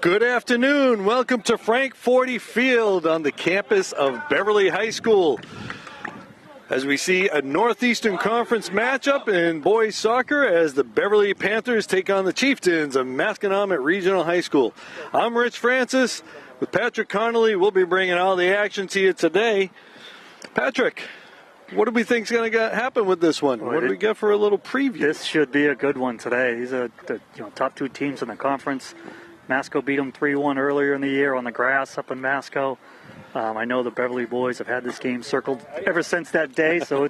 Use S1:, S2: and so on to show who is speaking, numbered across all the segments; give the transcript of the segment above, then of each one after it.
S1: Good afternoon. Welcome to Frank 40 Field on the campus of Beverly High School. As we see a Northeastern Conference matchup in boys soccer as the Beverly Panthers take on the Chieftains of Masconomet Regional High School. I'm Rich Francis with Patrick Connolly. We'll be bringing all the action to you today. Patrick, what do we think is going to happen with this one? What do we get for a little preview?
S2: This should be a good one today. These are the top two teams in the conference. Masco beat them 3-1 earlier in the year on the grass up in Masco. I know the Beverly boys have had this game circled ever since that day, so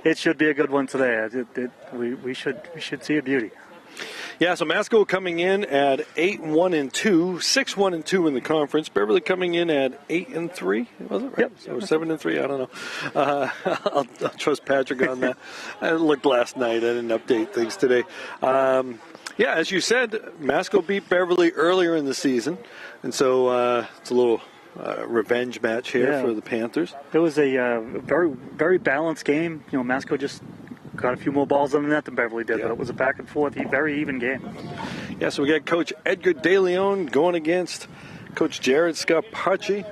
S2: it should be a good one today. We should see a beauty.
S1: Yeah, so Masco coming in at 8-1-2, 6-1-2 in the conference. Beverly coming in at 8-3, was it right?
S2: Yep.
S1: So 7-3, I don't know. I'll trust Patrick on that. I looked last night. I didn't update things today. Yeah, as you said, Masco beat Beverly earlier in the season, and so it's a little revenge match here for the Panthers.
S2: It was a very, very balanced game. Masco just got a few more balls on the net than Beverly did, but it was a back and forth, very even game.
S1: Yeah, so we got Coach Edgar De Leon going against Coach Jared Scarpacci.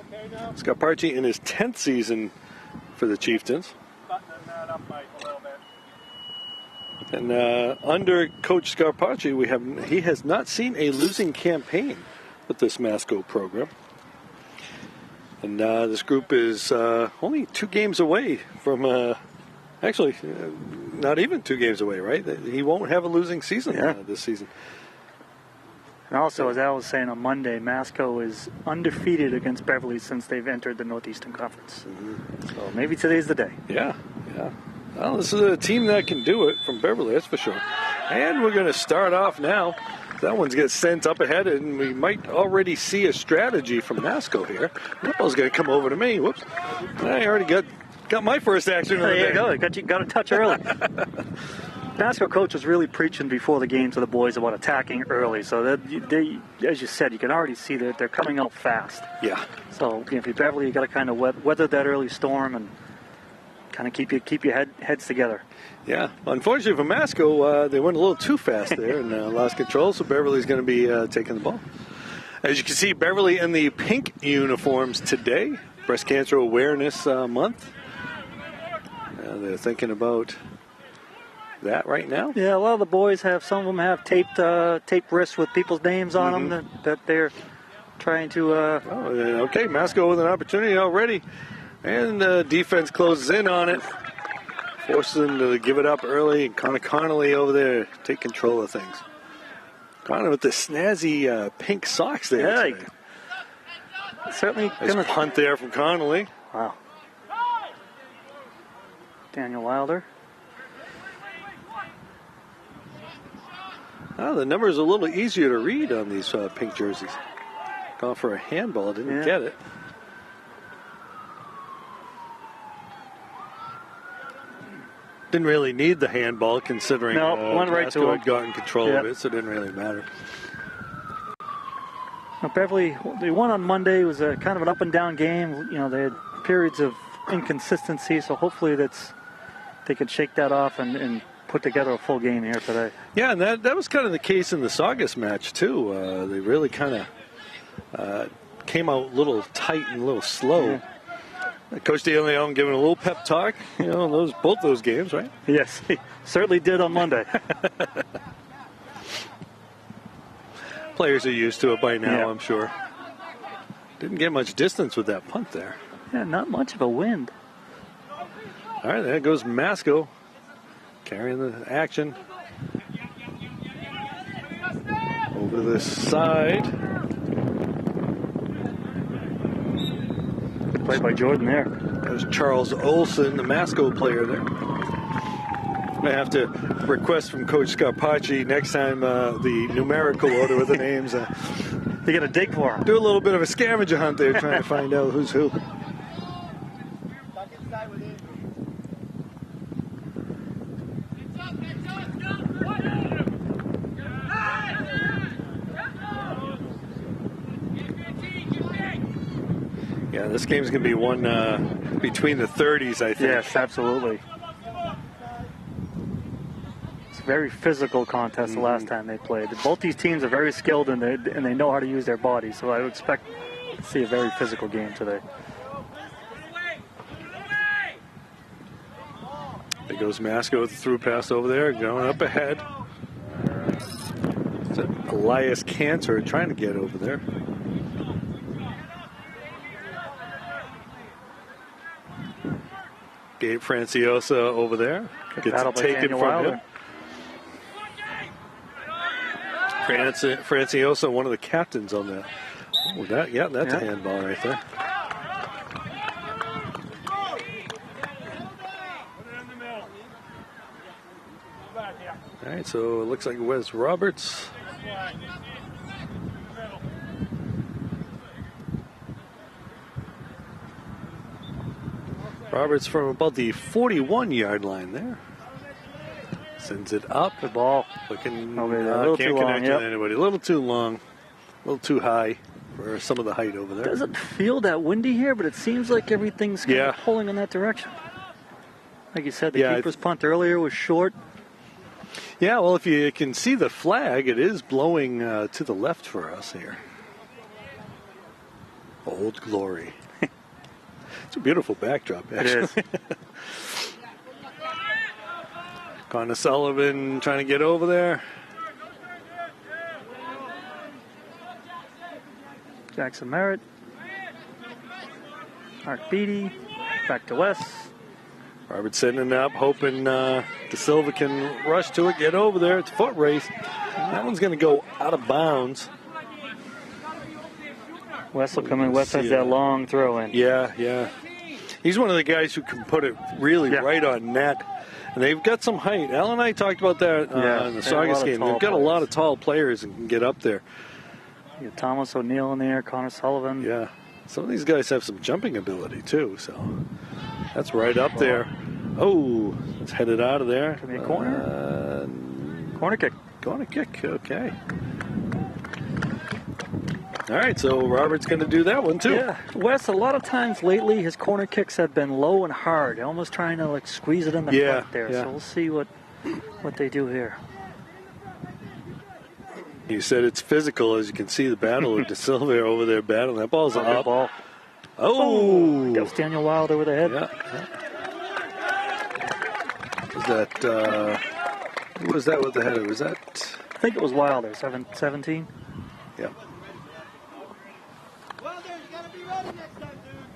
S1: Scarpacci in his 10th season for the Chieftains. And under Coach Scarpacci, he has not seen a losing campaign with this Masco program. And this group is only 2 games away from, actually, not even 2 games away, right? He won't have a losing season this season.
S2: And also, as Al was saying on Monday, Masco is undefeated against Beverly since they've entered the Northeastern Conference. Mm-hmm. So maybe today's the day.
S1: Yeah. Well, this is a team that can do it from Beverly, that's for sure. And we're going to start off now. That one's gets sent up ahead, and we might already see a strategy from Masco here. That ball's going to come over to me. Whoops. I already got my first action.
S2: There you go. Got a touch early. Masco coach was really preaching before the game to the boys about attacking early. So that as you said, you can already see that they're coming out fast.
S1: Yeah.
S2: So if you're Beverly, you got to kind of weather that early storm and kind of keep your heads together.
S1: Yeah. Unfortunately for Masco, they went a little too fast there and lost control. So Beverly's going to be taking the ball. As you can see, Beverly in the pink uniforms today. Breast Cancer Awareness Month. They're thinking about that right now.
S2: Yeah, a lot of the boys some of them have taped wrists with people's names on them that they're trying to.
S1: Okay, Masco with an opportunity already, and the defense closes in on it, forces them to give it up early. And Connolly over there take control of things. Connor with the snazzy pink socks there.
S2: Yeah, certainly.
S1: Nice punt there from Connolly.
S2: Wow. Daniel Wilder.
S1: The number's a little easier to read on these pink jerseys. Gone for a handball, didn't get it. Didn't really need the handball considering Masco had gotten control of it, so it didn't really matter.
S2: Now, Beverly, they won on Monday. It was a kind of an up and down game. They had periods of inconsistency, so hopefully they could shake that off and put together a full game here today. Yeah,
S1: and that was kind of the case in the Saugus match, too. They really kind of came out a little tight and a little slow. Yeah. Coach De Leon giving a little pep talk, in both those games, right?
S2: Yes, he certainly did on Monday.
S1: Players are used to it by now, I'm sure. Didn't get much distance with that punt there.
S2: Yeah, not much of a wind.
S1: All right, there goes Masco. Carrying the action. Over the side.
S2: Good play by Jordan there.
S1: There's Charles Olson, the Masco player there. I have to request from Coach Scarpacci next time the numerical order of the names.
S2: You're going to dig for them.
S1: Do a little bit of a scavenger hunt there trying to find out who's who. Yeah, this game's going to be one between the 30s, I think.
S2: Yes, absolutely. very physical contest the last time they played. Both these teams are very skilled and they know how to use their bodies, so I would expect to see a very physical game today.
S1: There goes Masco with the through pass over there, going up ahead. It's Elias Cantor trying to get over there. Gabe Franciosa over there. Gets it taken from him. Franciosa, one of the captains on that. Oh, that's a handball right there. All right, so it looks like Wes Roberts. Roberts from about the 41-yard line there. Sends it up.
S2: The ball.
S1: Looking,
S2: can't
S1: connect with anybody. A little too long. A little too high for some of the height over there.
S2: Doesn't feel that windy here, but it seems like everything's kind of pulling in that direction. Like you said, the keeper's punt earlier was short.
S1: Yeah, well, if you can see the flag, it is blowing to the left for us here. Old Glory. It's a beautiful backdrop, actually.
S2: It is.
S1: Connor Sullivan trying to get over there.
S2: Jackson Merritt. Mark Beatty. Back to Wes.
S1: Robert sending it up, hoping De Silva can rush to it, get over there. It's a foot race. That one's going to go out of bounds.
S2: Wes will come in. Wes has that long throw in.
S1: Yeah. He's one of the guys who can put it really right on net. And they've got some height. Al and I talked about that in the Saugus game. They've got a lot of tall players and can get up there.
S2: You got Thomas O'Neill in there, Connor Sullivan.
S1: Yeah. Some of these guys have some jumping ability, too. So that's right up there. Oh, it's headed out of there.
S2: Could be a corner. Corner kick.
S1: Corner kick, okay. All right, so Robert's going to do that one, too.
S2: Yeah, Wes, a lot of times lately, his corner kicks have been low and hard, almost trying to squeeze it in the front there. So we'll see what they do here.
S1: You said it's physical, as you can see the battle of De Silva over there battling. That ball's up.
S2: Ball.
S1: Oh!
S2: That was Daniel Wilder with a head.
S1: Yeah. Was that, who was that with the header? Was that?
S2: I think it was Wilder, 17.
S1: Yeah.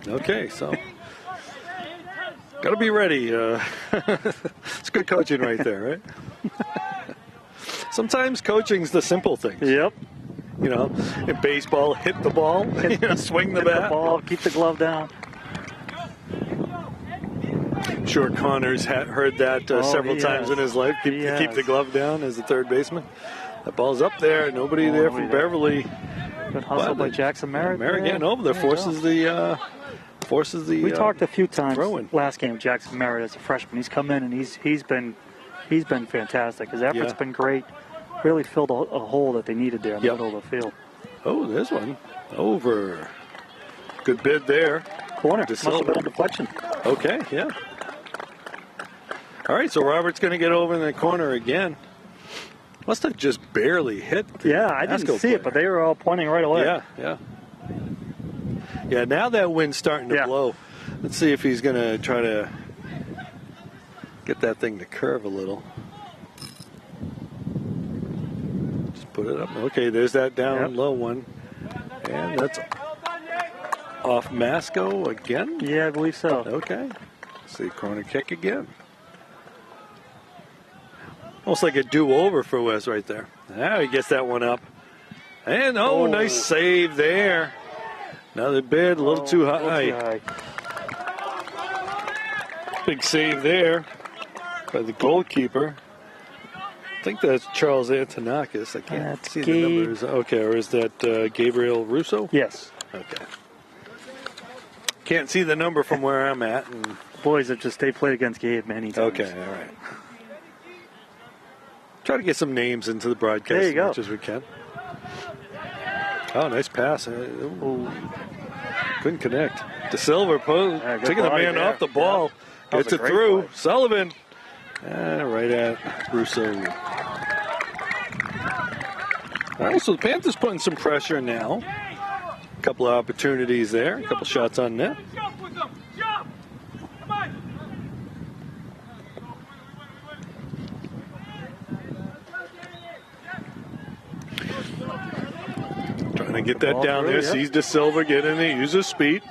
S1: Okay, so got to be ready. It's good coaching right there, right? Sometimes coaching's the simple things.
S2: Yep.
S1: You know, in baseball, hit the ball, swing the bat.
S2: The ball, keep the glove down.
S1: I'm sure Connor's heard that several times in his life. Keep the glove down as the third baseman. That ball's up there. Nobody there from Beverly.
S2: Good hustle by Jackson Merritt.
S1: Merritt getting over there forces the.
S2: We talked a few times last game. Jackson Merritt as a freshman, he's come in and he's been fantastic. His effort's been great. Really filled a hole that they needed there in the middle of the field.
S1: Oh, there's one over. Good bid there.
S2: Corner. Must have been a deflection.
S1: Okay, yeah. All right, so Robert's going to get over in the corner again. Must have just barely hit.
S2: I didn't see it, but they were all pointing right away.
S1: Yeah. Yeah, now that wind's starting to blow. Let's see if he's going to try to get that thing to curve a little. Just put it up. Okay, there's that down low one. And that's off Masco again?
S2: Yeah, I believe so.
S1: Okay. Let's see, corner kick again. Almost like a do-over for Wes right there. Now he gets that one up. And, nice save there. Another bid, a little too high. Big save there by the goalkeeper. I think that's Charles Antonakis. I can't see the numbers. Okay, or is that Gabriel Russo?
S2: Yes.
S1: Okay. Can't see the number from where I'm at. And
S2: boys have they played against Gabe many times.
S1: Okay, all right. Try to get some names into the broadcast as much as we can. Oh, nice pass. Couldn't connect. De Silva taking the man off the ball. Gets it through. Play. Sullivan Right at Russo. Also, the Panthers putting some pressure now. A couple of opportunities there. A couple shots on net. Trying to get that down there. Sees De Silva get in there, uses speed.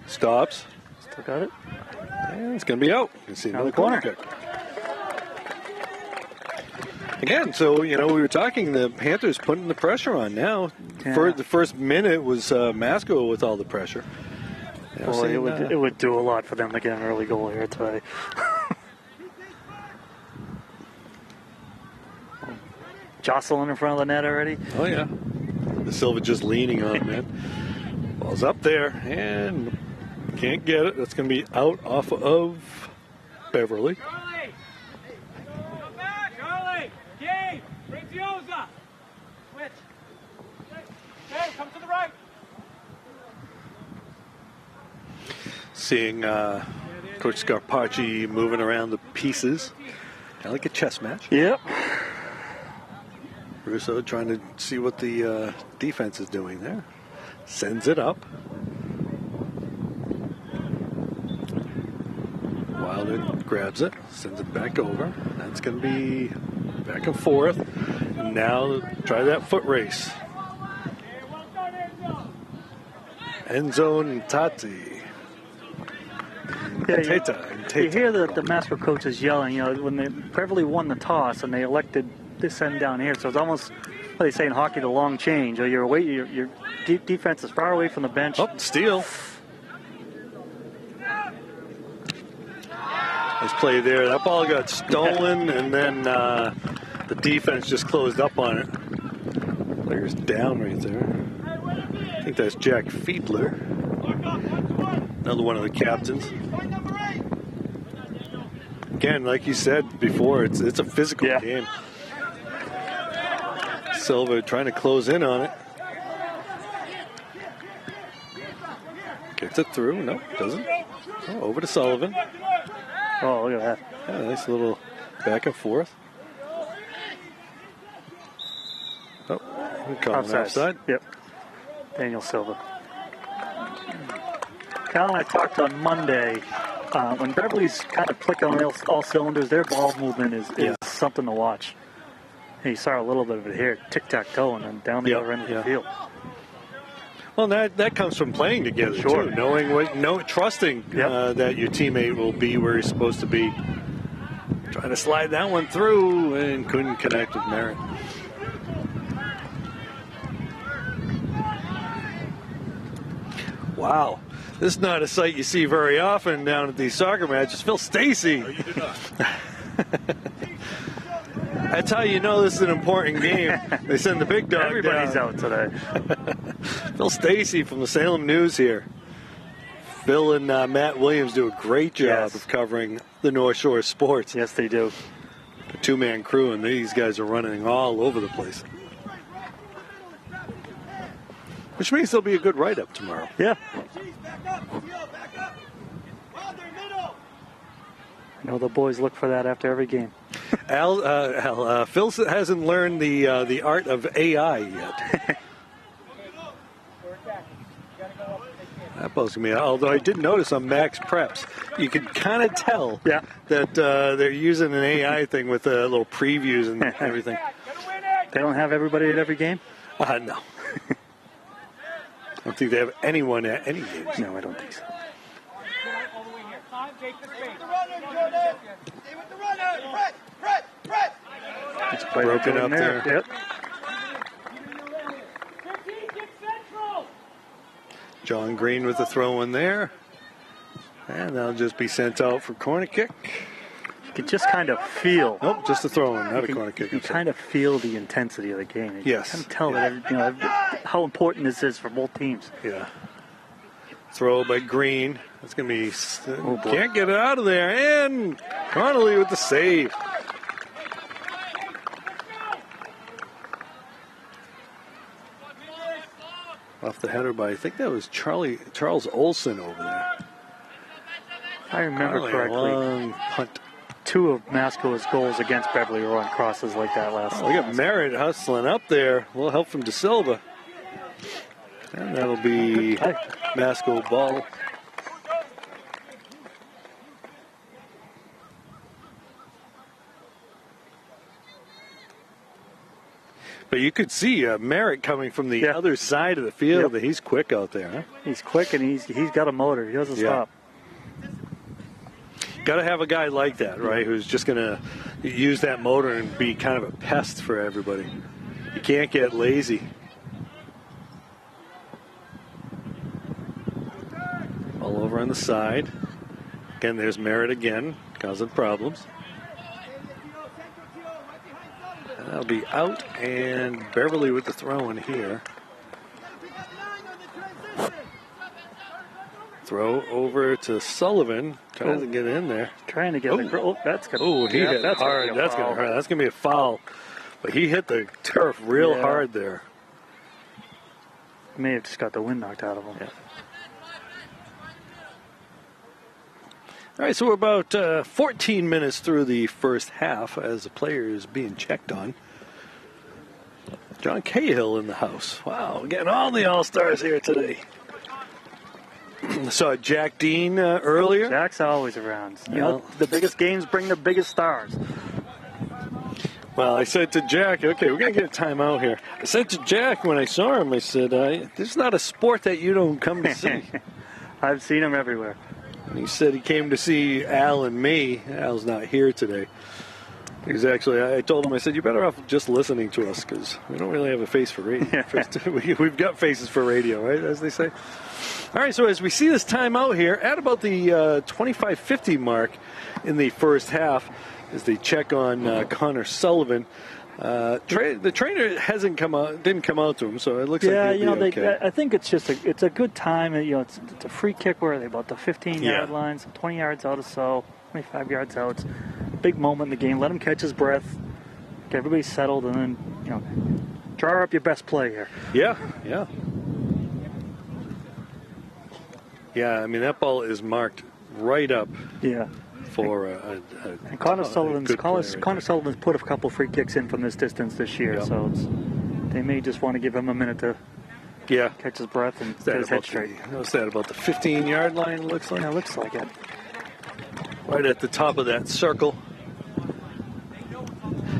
S1: Stops.
S2: Still got it.
S1: And it's going to be out. You see another corner kick. Again, so, we were talking, the Panthers putting the pressure on now.
S2: Yeah.
S1: For the first minute was Masco with all the pressure.
S2: Boy, it would do a lot for them to get an early goal here today. Jocelyn in front of the net already.
S1: Oh, yeah. De Silva just leaning on it. Ball's up there and can't get it. That's going to be out off of Beverly. Seeing Coach Scarpacci moving around the pieces. Kind of like a chess match.
S2: Yep.
S1: Russo trying to see what the defense is doing there. Sends it up. Wilder grabs it, sends it back over. That's going to be back and forth. And now try that foot race. End zone Tati.
S2: Yeah, you hear the Masco coaches yelling, when Beverly won the toss and they elected to send down here. So it's almost, what they say in hockey, the long change. Or your defense is far away from the bench.
S1: Oh, steal. Nice play there. That ball got stolen, and then the defense just closed up on it. Player's down right there. I think that's Jack Fiedler. Another one of the captains. Again, like you said before, it's a physical game. Silva trying to close in on it. Gets it through. No, doesn't. Oh, over to Sullivan.
S2: Oh, look at that.
S1: Yeah, nice little back and forth. Oh, we're calling offside.
S2: Yep. Daniel Silva. Cal and I talked on Monday. When Beverly's kind of clicking on all cylinders, their ball movement is something to watch. And you saw a little bit of it here, tic-tac-toe, and then down the other end of the field.
S1: Well, that comes from playing together, too. Trusting that your teammate will be where he's supposed to be. Trying to slide that one through and couldn't connect with Merritt. Wow. This is not a sight you see very often down at these soccer matches. Phil Stacy. That's how you know this is an important game. They send the big dog
S2: Everybody's
S1: down.
S2: out today.
S1: Phil Stacy from the Salem News here. Phil and Matt Williams do a great job of covering the North Shore sports.
S2: Yes, they do.
S1: A two-man crew, and these guys are running all over the place. Which means there'll be a good write-up tomorrow.
S2: Yeah. I know the boys look for that after every game.
S1: Phil hasn't learned the art of AI yet. That bugs me. Although I did notice on Max Preps, you could kind of tell that they're using an AI thing with little previews and everything.
S2: They don't have everybody at every game?
S1: No. I don't think they have anyone at any games.
S2: No, I don't think so.
S1: It's broken up there.
S2: Yep.
S1: John Green with the throw in there. And that'll just be sent out for corner kick.
S2: You can just kind of feel.
S1: Nope, just a throw in, not a corner kick.
S2: You kind of feel the intensity of the game. You
S1: Yes.
S2: can tell that how important this is for both teams.
S1: Yeah. Throw by Green. That's going to be... can't get it out of there. And Connolly with the save. Off the header by, I think that was Charles Olson over there.
S2: I remember correctly.
S1: Long punt.
S2: 2 of Masco's goals against Beverly were on crosses like that last
S1: We got Merritt hustling up there. A little help from De Silva. And that'll be Masco ball. But you could see Merritt coming from the other side of the field. Yep. He's quick out there. Huh?
S2: He's quick, and he's got a motor. He doesn't stop.
S1: Got to have a guy like that, right, who's just going to use that motor and be kind of a pest for everybody. You can't get lazy. All over on the side. Again, there's Merritt again, causing problems. That'll be out, and Beverly with the throw in here. Throw over to Sullivan, trying to get in there.
S2: Trying to get the that's good.
S1: Oh, he hit hard. That's going to hurt. That's going to be a foul. But he hit the turf real hard there.
S2: He may have just got the wind knocked out of him.
S1: Yeah. All right, so we're about 14 minutes through the first half as the player is being checked on. John Cahill in the house. Wow, we're getting all the All-Stars here today. Saw Jack Dean earlier.
S2: Jack's always around. You know, the biggest games bring the biggest stars.
S1: Well, I said to Jack, okay, we're going to get a timeout here. I said to Jack when I saw him, I said, this is not a sport that you don't come to see.
S2: I've seen him everywhere.
S1: And he said he came to see Al and me. Al's not here today. He's actually, I told him, I said, you're better off just listening to us because we don't really have a face for radio. We've got faces for radio, right, as they say. All right, so as we see this timeout here, at about the 25:50 mark in the first half, as they check on Connor Sullivan. The trainer didn't come out to him, so it looks like he'll be okay.
S2: I think it's just it's a good time. You know, it's a free kick where they're about the 15-yard line, so 20 yards out or so, 25 yards out. It's a big moment in the game. Let him catch his breath, get everybody settled, and then draw up your best play here.
S1: Yeah. I mean that ball is marked right up.
S2: Yeah.
S1: For
S2: and Connor Sullivan's put a couple free kicks in from this distance this year, so they may just want to give him a minute to catch his breath and get his head straight.
S1: What's that, about the 15-yard line, it looks like?
S2: Yeah, it looks like it.
S1: Right at the top of that circle.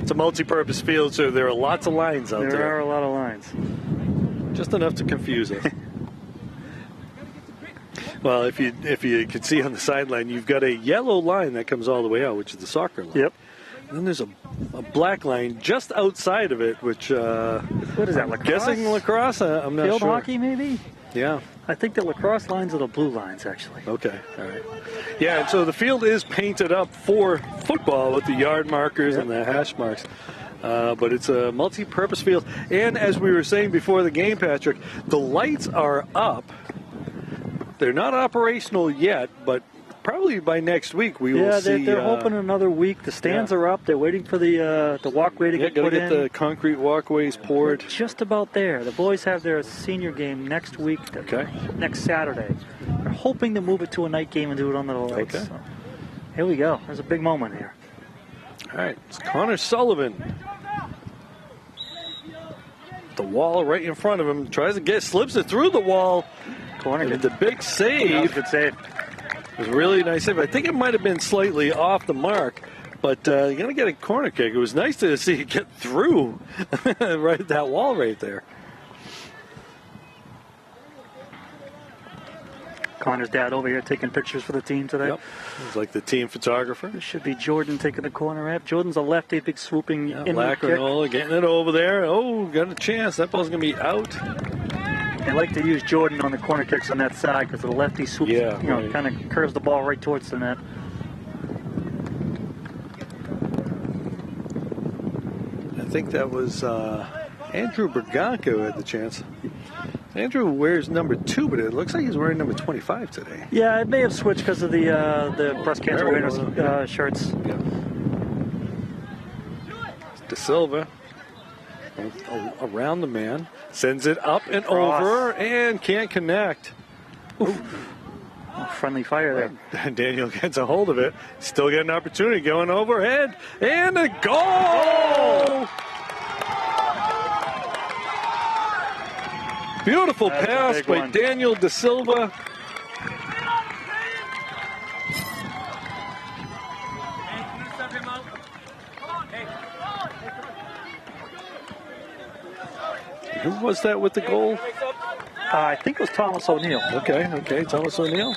S1: It's a multi-purpose field, so there are lots of lines out there.
S2: There are a lot of lines.
S1: Just enough to confuse us. Well, if you can see on the sideline, you've got a yellow line that comes all the way out, which is the soccer line.
S2: Yep.
S1: And then there's a black line just outside of it, which
S2: what is that? Lacrosse?
S1: Guessing lacrosse. I'm not
S2: Field
S1: sure.
S2: hockey, maybe.
S1: Yeah.
S2: I think the lacrosse lines are the blue lines, actually.
S1: Okay. All right. Yeah. And so the field is painted up for football with the yard markers and the hash marks. But it's a multi-purpose field. And as we were saying before the game, Patrick, the lights are up. They're not operational yet, but probably by next week we will see.
S2: They're hoping another week. The stands are up. They're waiting for the walkway to get put in.
S1: The concrete walkways poured.
S2: We're just about there. The boys have their senior game next week, next Saturday. They're hoping to move it to a night game and do it under the lights. Okay. So, here we go. There's a big moment here.
S1: All right, it's Connor Sullivan. The wall right in front of him. Slips it through the wall.
S2: Corner.
S1: The big save.
S2: Good save.
S1: It was a really nice save. I think it might have been slightly off the mark, but you're going to get a corner kick. It was nice to see it get through right that wall right there.
S2: Connor's dad over here taking pictures for the team today.
S1: Yep. He's like the team photographer.
S2: This should be Jordan taking the corner rap. Jordan's a lefty, big swooping in
S1: kick. Getting it over there. Oh, got a chance. That ball's going to be out.
S2: They like to use Jordan on the corner kicks on that side because the lefty swoops, kind of curves the ball right towards the net.
S1: I think that was Andrew Berganca who had the chance. Andrew wears number 2, but it looks like he's wearing number 25 today.
S2: Yeah, it may have switched because of the breast cancer awareness shirts.
S1: Yeah. De Silva around the man, sends it up and over, and can't connect.
S2: Oof. Friendly fire there.
S1: Daniel gets a hold of it. Still got an opportunity going overhead. And a goal! Beautiful pass by Daniel De Silva. Who was that with the goal?
S2: I think it was Thomas O'Neill.
S1: Okay, Thomas O'Neill.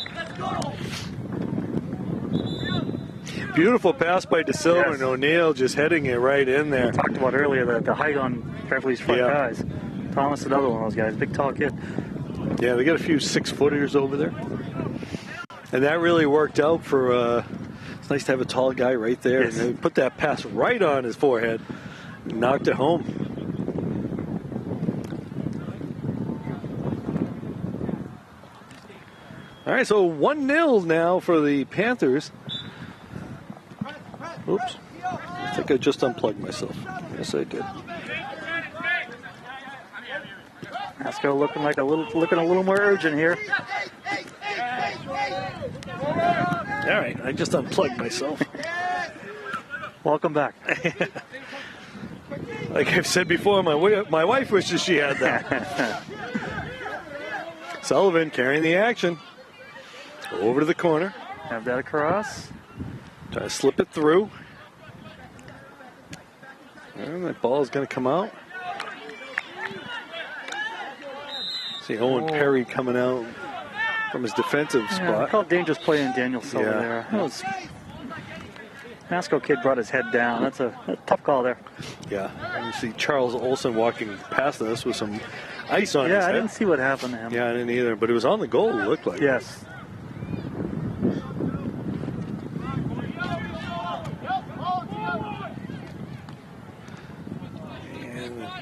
S1: Beautiful pass by De Silva, yes. And O'Neill just heading it right in there.
S2: We talked about earlier the height on Beverly's front guys. Thomas, another one of those guys, big tall kid.
S1: Yeah, they got a few 6-footers over there. And that really worked out for, it's nice to have a tall guy right there. Yes. And they put that pass right on his forehead. Knocked it home. All right, so 1-0 now for the Panthers. Oops. I think I just unplugged myself. Yes, I did.
S2: Masco looking a little more urgent here.
S1: All right, I just unplugged myself.
S2: Welcome back.
S1: Like I've said before, my wife wishes she had that. Sullivan carrying the action. Over to the corner.
S2: Have that across.
S1: Try to slip it through. And that ball is going to come out. See Owen Perry coming out from his defensive spot.
S2: Called dangerous play in Daniel Silva there. That was, Masco kid brought his head down. That's a tough call there.
S1: Yeah. And you see Charles Olson walking past us with some ice on his head.
S2: Yeah, I didn't see what happened to him.
S1: Yeah, I didn't either. But it was on the goal, it looked like.
S2: Yes.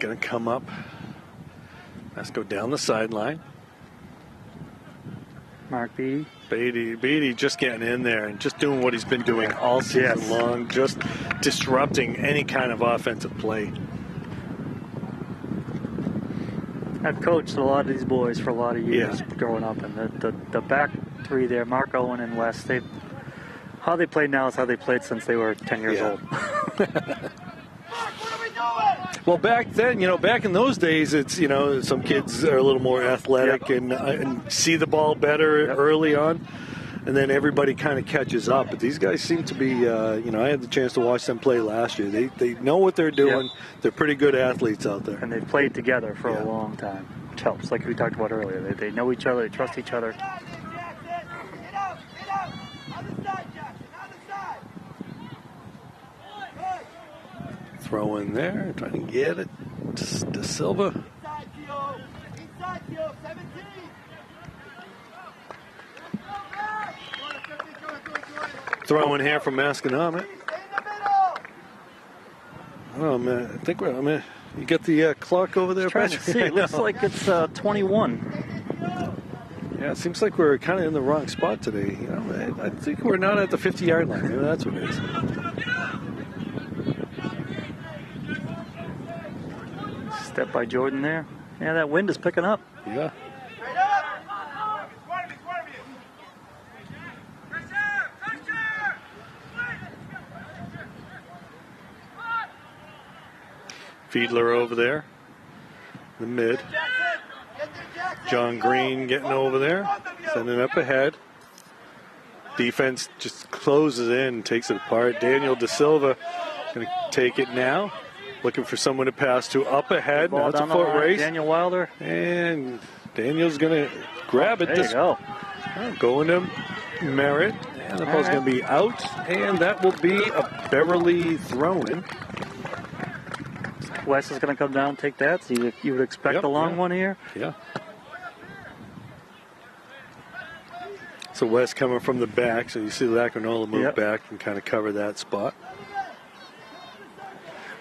S1: Going to come up. Let's go down the sideline.
S2: Mark Beatty.
S1: Beatty just getting in there and just doing what he's been doing all season long, just disrupting any kind of offensive play.
S2: I've coached a lot of these boys for a lot of years growing up, and the back three there, Mark Owen and Wes, how they play now is how they played since they were 10 years old.
S1: Well, back then, back in those days, it's, some kids are a little more athletic and see the ball better early on, and then everybody kind of catches up. But these guys seem to be, I had the chance to watch them play last year. They know what they're doing. Yep. They're pretty good athletes out there.
S2: And they've played together for a long time, which helps, like we talked about earlier. They know each other. They trust each other.
S1: Throw in there, trying to get it. De Silva. Throw in here from Masconomet. Oh man, I think you get the clock over there,
S2: Patrick? Trying to see. It looks like it's 21.
S1: Yeah, it seems like we're kind of in the wrong spot today. I think we're not at the 50-yard line. Maybe that's what it is.
S2: Step by Jordan there. Yeah, that wind is picking up.
S1: Yeah. Fiedler over there. The mid. John Green getting over there. Sending up ahead. Defense just closes in and takes it apart. Daniel De Silva going to take it now. Looking for someone to pass to up ahead. Now it's a foot race.
S2: Daniel Wilder.
S1: And Daniel's going to grab it.
S2: There you go.
S1: Going to Merritt. And the ball's going to be out. And that will be a Beverly throw-in.
S2: Wes is going to come down and take that. So you would expect a long one here.
S1: Yeah. So Wes coming from the back. So you see Lacanola move back and kind of cover that spot.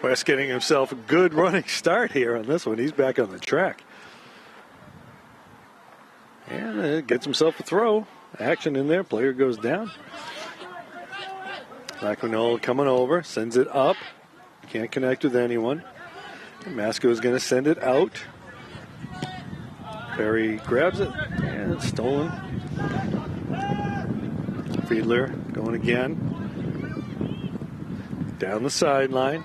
S1: Wes getting himself a good running start here on this one. He's back on the track. And gets himself a throw. Action in there. Player goes down. Lacanola coming over. Sends it up. Can't connect with anyone. Masco is going to send it out. Perry grabs it. And it's stolen. Fiedler going again. Down the sideline.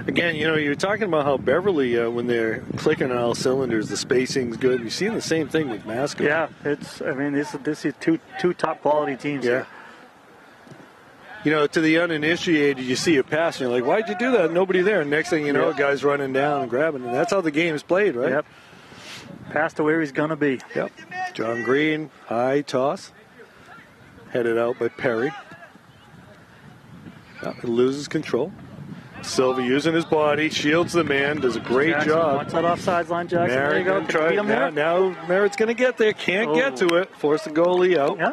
S1: Again, you know, you're talking about how Beverly, when they're clicking on all cylinders, the spacing's good. You're seeing the same thing with Masco.
S2: Yeah, this is two top quality teams here.
S1: You know, to the uninitiated, you see a pass, and you're like, why'd you do that? Nobody there. Next thing you know, a guy's running down and grabbing. And that's how the game's played, right?
S2: Yep. Pass to where he's going to be.
S1: Yep. John Green, high toss. Headed out by Perry. He loses control. Silva using his body, shields the man, does a great job.
S2: Watch that offside line, Jackson.
S1: Merritt,
S2: there you go.
S1: try it now. Now Merritt's going to get there. Can't get to it. Force the goalie out.
S2: Yeah.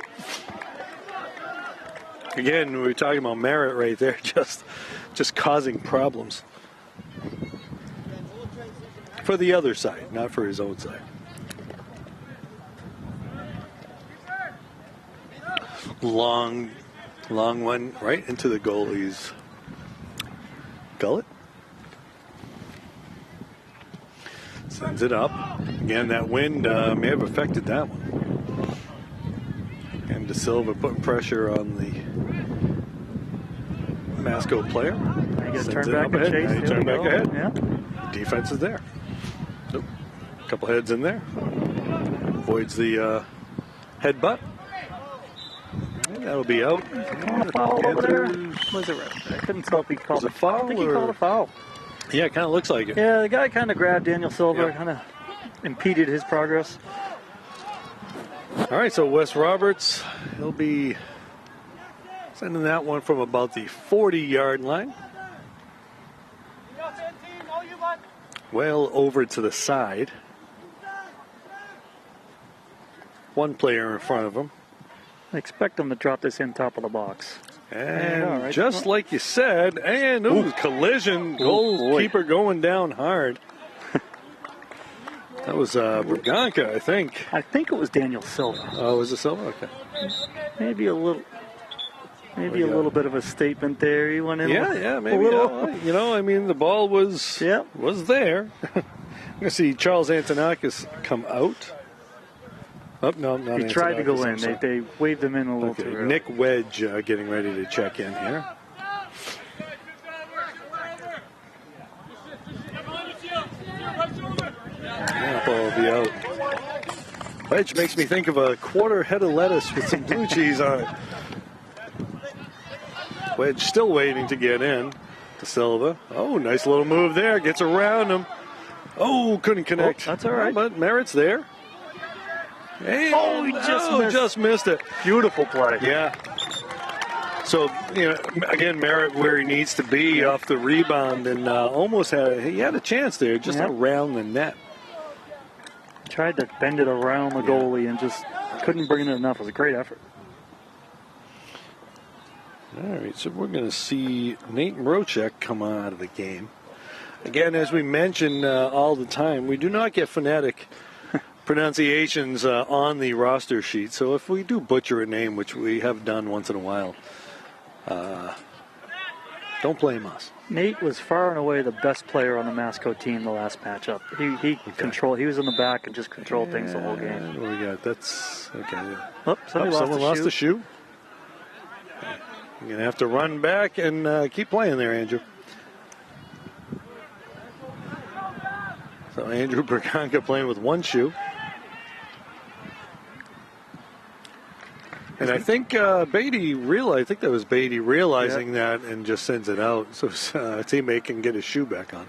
S1: Again, we were talking about Merritt right there, just causing problems. For the other side, not for his own side. Long one right into the goalie's gullet. Sends it up. Again, that wind may have affected that one. And De Silva putting pressure on the Masco player.
S2: Now you turn back and chase.
S1: Now you turn back ahead.
S2: Yeah.
S1: Defense is there. Nope. Couple heads in there. Avoids the headbutt. And that'll be out.
S2: Foul over there. Was it right? I couldn't tell if he called
S1: a foul.
S2: I think he called a foul.
S1: Yeah, it kind of looks like it.
S2: Yeah, the guy kind of grabbed Daniel Silva, kind of impeded his progress.
S1: All right, so Wes Roberts, he'll be sending that one from about the 40-yard line. Well over to the side. One player in front of him.
S2: I expect him to drop this in top of the box.
S1: And just like you said, and collision, goalkeeper going down hard. That was Braganca, I think.
S2: I think it was Daniel Silva.
S1: Oh, was it Silva? Okay.
S2: Maybe a little bit of a statement there. He went in.
S1: Yeah, maybe. You know, I mean, the ball was there. I'm gonna see Charles Antonakis come out. Oh, no, not
S2: he tried to go in.
S1: Sorry.
S2: They waved him in a little too early.
S1: Nick Wedge getting ready to check in here. Yeah, ball will be out. Wedge makes me think of a quarter head of lettuce with some blue cheese on it. Wedge still waiting to get in. To Silva. Oh, nice little move there. Gets around him. Oh, couldn't connect.
S2: That's all right.
S1: But Merritt's there. And,
S2: he
S1: just missed it.
S2: Beautiful play.
S1: Yeah. So, you know, again, Merritt where he needs to be off the rebound, and almost had a chance there, just around the net.
S2: Tried to bend it around the goalie and just couldn't bring it enough. It was a great effort.
S1: All right, so we're going to see Nate Mrochek come out of the game. Again, as we mention all the time, we do not get phonetic pronunciations on the roster sheet. So if we do butcher a name, which we have done once in a while, don't blame us.
S2: Nate was far and away the best player on the Masco team the last matchup. He controlled. He was in the back and just controlled things the whole game.
S1: What do we got? That's okay.
S2: Someone
S1: lost the shoe. You're going to have to run back and keep playing there, Andrew. So Andrew Braganca playing with one shoe. And I think Beatty realized, I think that was Beatty realizing that and just sends it out so his teammate can get his shoe back on.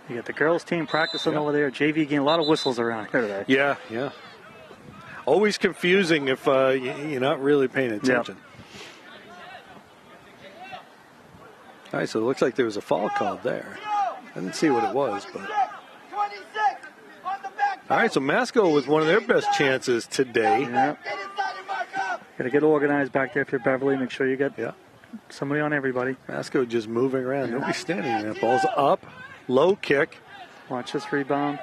S2: You got the girls team practicing over there. JV getting a lot of whistles around here today.
S1: Yeah. Always confusing if you're not really paying attention. All right, so it looks like there was a foul called there. I didn't see what it was, but. All right, so Masco with one of their best chances today.
S2: Got to get organized back there if you're Beverly. Make sure you get somebody on everybody.
S1: Masco just moving around. Nobody's standing there. Ball's up. Low kick.
S2: Watch this rebound.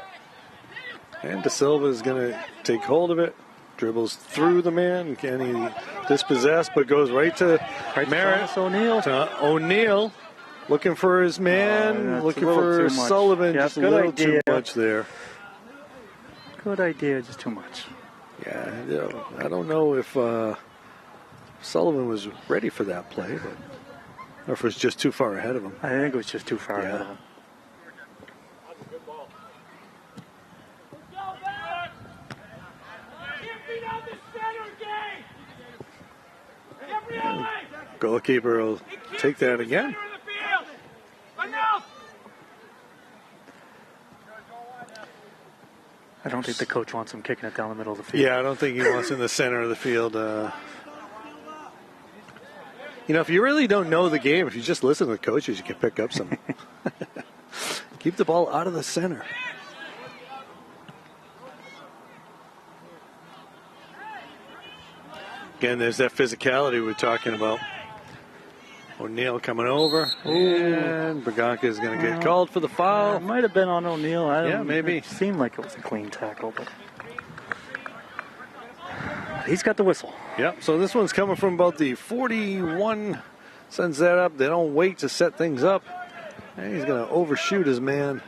S1: And De Silva is going to take hold of it. Dribbles through the man. Can he dispossess, but goes right to Merritt. O'Neal. Looking for his man. Looking for Sullivan. Just a little too much there.
S2: Good idea, just too much.
S1: Yeah, you know, I don't know if Sullivan was ready for that play, but or if it was just too far ahead of him.
S2: I think it was just too far ahead of him.
S1: Goalkeeper will take that again.
S2: I don't think the coach wants him kicking it down the middle of the field.
S1: Yeah, I don't think he wants in the center of the field. You know, if you really don't know the game, if you just listen to the coaches, you can pick up some. Keep the ball out of the center. Again, there's that physicality we're talking about. O'Neill coming over, and Braganca is going to get called for the foul.
S2: It might have been on O'Neill.
S1: Yeah, maybe.
S2: It seemed like it was a clean tackle, but he's got the whistle.
S1: Yep, so this one's coming from about the 41. Sends that up. They don't wait to set things up. And he's going to overshoot his man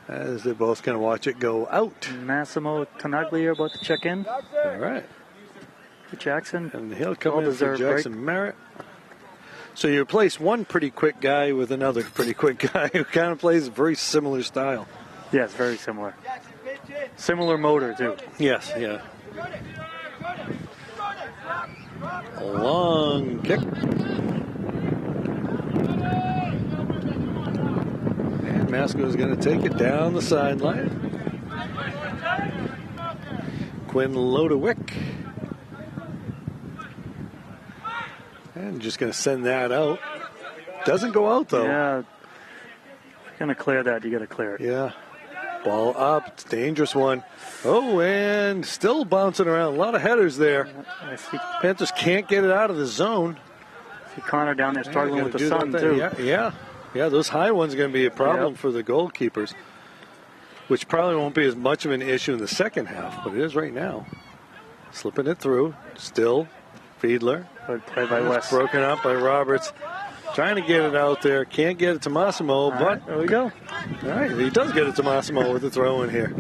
S1: as they're both going to watch it go out.
S2: Massimo Tanaglia about to check in.
S1: All right.
S2: For Jackson.
S1: And he'll come in for Jackson Merritt. So you replace one pretty quick guy with another pretty quick guy who kind of plays a very similar style.
S2: Yes, very similar. Similar motor, too.
S1: Yes, yeah. A long kick. And Masco is going to take it down the sideline. Quinn Lodewick. And just going to send that out. Doesn't go out, though.
S2: Yeah. If you're going to clear that, you got to clear it.
S1: Yeah. Ball up. It's a dangerous one. Oh, and still bouncing around. A lot of headers there.
S2: I see
S1: Panthers can't get it out of the zone.
S2: Connor down there struggling with the sun, too.
S1: Yeah, those high ones are going to be a problem for the goalkeepers, which probably won't be as much of an issue in the second half, but it is right now. Slipping it through. Still. Fiedler.
S2: Good play by West.
S1: Broken up by Roberts. Trying to get it out there. Can't get it to Massimo, but
S2: there we go.
S1: All right, he does get it to Massimo with the throw in here.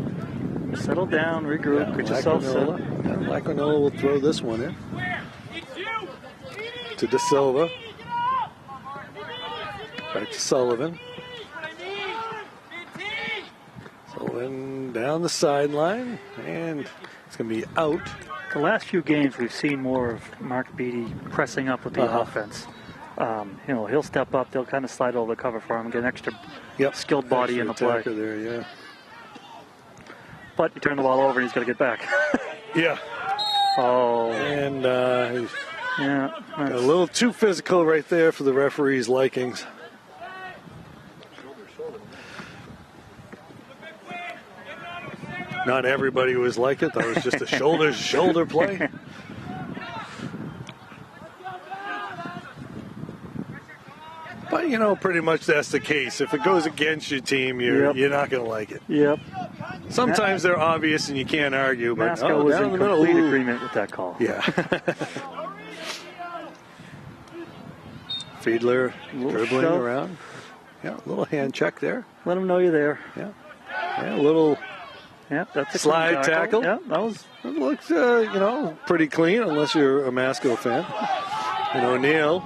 S2: Settle down, regroup, get yourself set.
S1: Lacanola will throw this one in. To De Silva. Back to Sullivan. Sullivan down the sideline, and it's going to be out.
S2: The last few games, we've seen more of Mark Beattie pressing up with the offense. He'll step up. They'll kind of slide over the cover for him and get an extra skilled body in the play.
S1: There, yeah.
S2: But you turn the ball over, and he's got to get back.
S1: Yeah.
S2: Oh.
S1: And a
S2: a
S1: little too physical right there for the referee's likings. Not everybody was like it. That was just a shoulder play. But, pretty much that's the case. If it goes against your team, you're not going to like it.
S2: Yep.
S1: Sometimes they're obvious and you can't argue. But
S2: Masco was in complete agreement with that call.
S1: Yeah. Fiedler dribbling around. Yeah, a little hand check there.
S2: Let him know you're there.
S1: Yeah. Yeah, a little...
S2: Yeah, that's a
S1: slide tackle.
S2: Yeah, it
S1: looks, pretty clean unless you're a Masco fan. And O'Neill,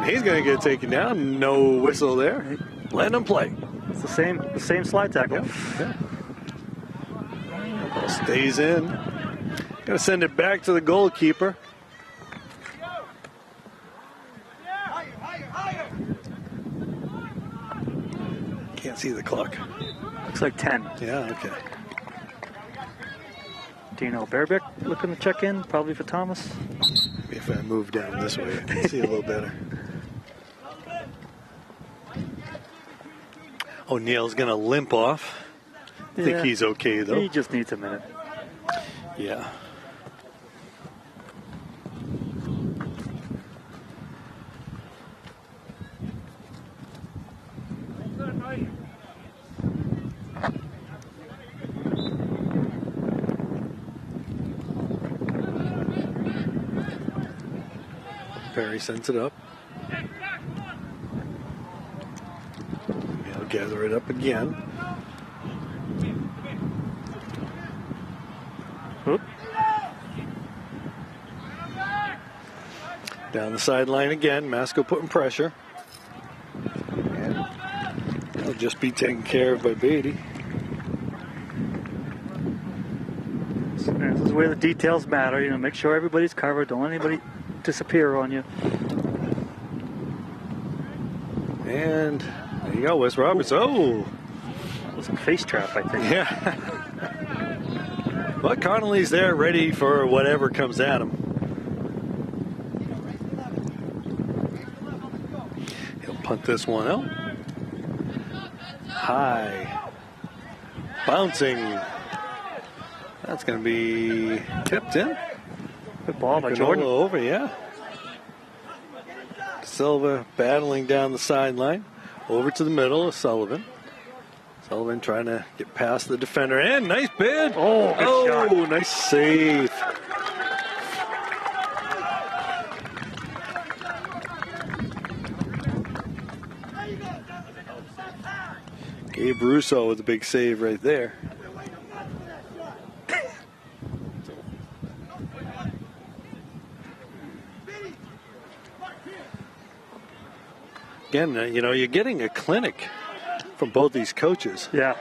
S1: he's going to get taken down. No whistle there. Let him play.
S2: It's the same slide tackle.
S1: Yeah. Ball stays in. Got to send it back to the goalkeeper. Can't see the clock.
S2: Looks like 10.
S1: Yeah, okay.
S2: Dino Berbick looking to check in, probably for Thomas.
S1: Maybe if I move down this way, I can see a little better. O'Neill's going to limp off. I think he's okay, though.
S2: He just needs a minute.
S1: Yeah. Perry sends it up. He'll gather it up again.
S2: Oop.
S1: Down the sideline again. Masco putting pressure. And it'll just be taken care of by Beatty.
S2: This is where the details matter. You know, make sure everybody's covered. Don't let anybody disappear on you.
S1: And there you go, Wes Roberts. Oh!
S2: That was a face trap, I think.
S1: Yeah. But Connolly's there ready for whatever comes at him. He'll punt this one out. High. Bouncing. That's going to be tipped in.
S2: Good ball by
S1: Granola
S2: Jordan.
S1: Over, yeah. Silva battling down the sideline. Over to the middle of Sullivan. Sullivan trying to get past the defender. And nice bid.
S2: Oh, good shot.
S1: Nice save. Gabe Russo with a big save right there. Again, you know, you're getting a clinic from both these coaches.
S2: Yeah.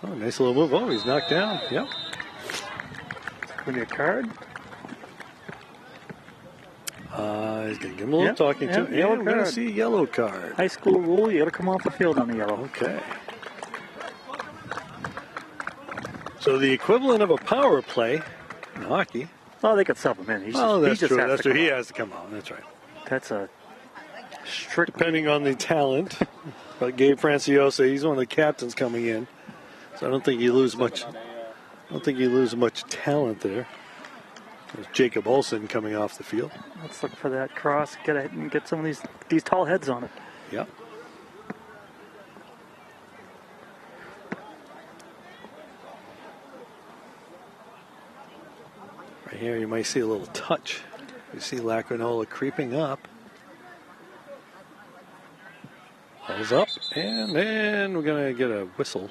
S1: Oh, nice little move. Oh, he's knocked down. Yep.
S2: Give me a card.
S1: He's going to give him a little talking to.
S2: Yellow
S1: And we're going to
S2: card.
S1: see a yellow card.
S2: High school rule, you got to come off the field on the yellow.
S1: Okay. So the equivalent of a power play in hockey.
S2: Oh, they could sub him in.
S1: That's
S2: just
S1: true.
S2: has
S1: That's
S2: to
S1: true.
S2: come
S1: He
S2: out.
S1: has to come out. That's right.
S2: That's a strict.
S1: Depending on the talent. But Gabe Franciosa, he's one of the captains coming in. So I don't think you lose much. Talent there. There's Jacob Olsen coming off the field.
S2: Let's look for that cross. Get it and get some of these tall heads on it.
S1: Yep. Right here, you might see a little touch. You see Lacrinola creeping up. Balls up, and then we're going to get a whistle.